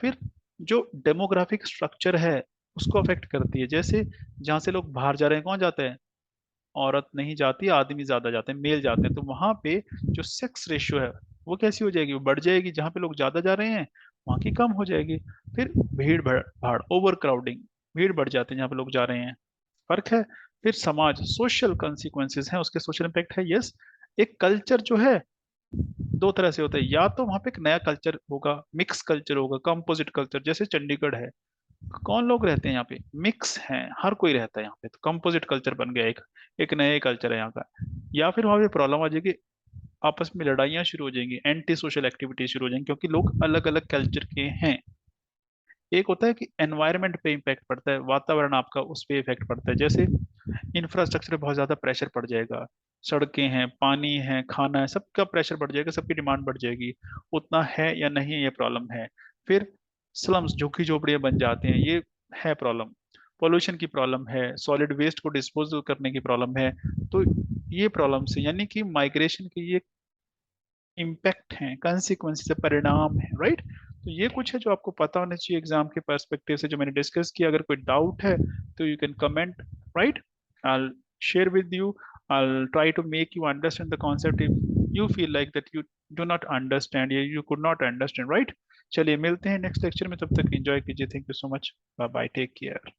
फिर जो डेमोग्राफिक स्ट्रक्चर है उसको अफेक्ट करती है। जैसे जहाँ से लोग बाहर जा रहे हैं, कौन जाते हैं, औरत नहीं जाती, आदमी ज्यादा जाते हैं, मेल जाते हैं, तो वहां पे जो सेक्स रेशियो है वो कैसी हो जाएगी, वो बढ़ जाएगी। जहाँ पे लोग ज्यादा जा रहे हैं वहां की कम हो जाएगी। फिर भीड़ भाड़, ओवर क्राउडिंग, भीड़ बढ़ जाती है जहाँ पे लोग जा रहे हैं, फर्क है। फिर समाज, सोशल कॉन्सिक्वेंसेस हैं उसके, सोशल इम्पैक्ट है, यस। एक कल्चर जो है दो तरह से होता है, या तो वहां पे एक नया कल्चर होगा, मिक्स कल्चर होगा, कंपोजिट कल्चर, जैसे चंडीगढ़ है, कौन लोग रहते हैं यहाँ पे, मिक्स हैं, हर कोई रहता है यहाँ पे, तो कंपोजिट कल्चर बन गया, एक एक नया कल्चर है यहाँ का। या फिर वहाँ पे प्रॉब्लम आ जाएगी, आपस में लड़ाइयाँ शुरू हो जाएंगी, एंटी सोशल एक्टिविटी शुरू हो जाएंगी, क्योंकि लोग अलग अलग कल्चर के हैं। एक होता है कि एनवायरनमेंट पे इम्पैक्ट पड़ता है, वातावरण आपका उस पे इफेक्ट पड़ता है। जैसे इंफ्रास्ट्रक्चर पे बहुत ज्यादा प्रेशर पड़ जाएगा, सड़कें हैं, पानी है, खाना है, सबका प्रेशर बढ़ जाएगा, सबकी डिमांड बढ़ जाएगी, उतना है या नहीं है, ये प्रॉब्लम है। फिर स्लम्स, झुग्गी झोपड़ियां बन जाते हैं, ये है प्रॉब्लम। पोल्यूशन की प्रॉब्लम है, सॉलिड वेस्ट को डिस्पोज करने की प्रॉब्लम है। तो ये प्रॉब्लम्स है, यानी कि माइग्रेशन के ये इम्पैक्ट हैं, कंसिक्वेंसेस, परिणाम है, राइट। तो ये कुछ है जो आपको पता होना चाहिए एग्जाम के पर्सपेक्टिव से, जो मैंने डिस्कस किया। अगर कोई डाउट है तो you can comment, right, I share with you, I'll try to make you understand the concept if you feel like that you do not understand, या you could not understand, right। चलिए मिलते हैं नेक्स्ट लेक्चर में, तब तक एंजॉय कीजिए, thank you so much, bye bye, take care.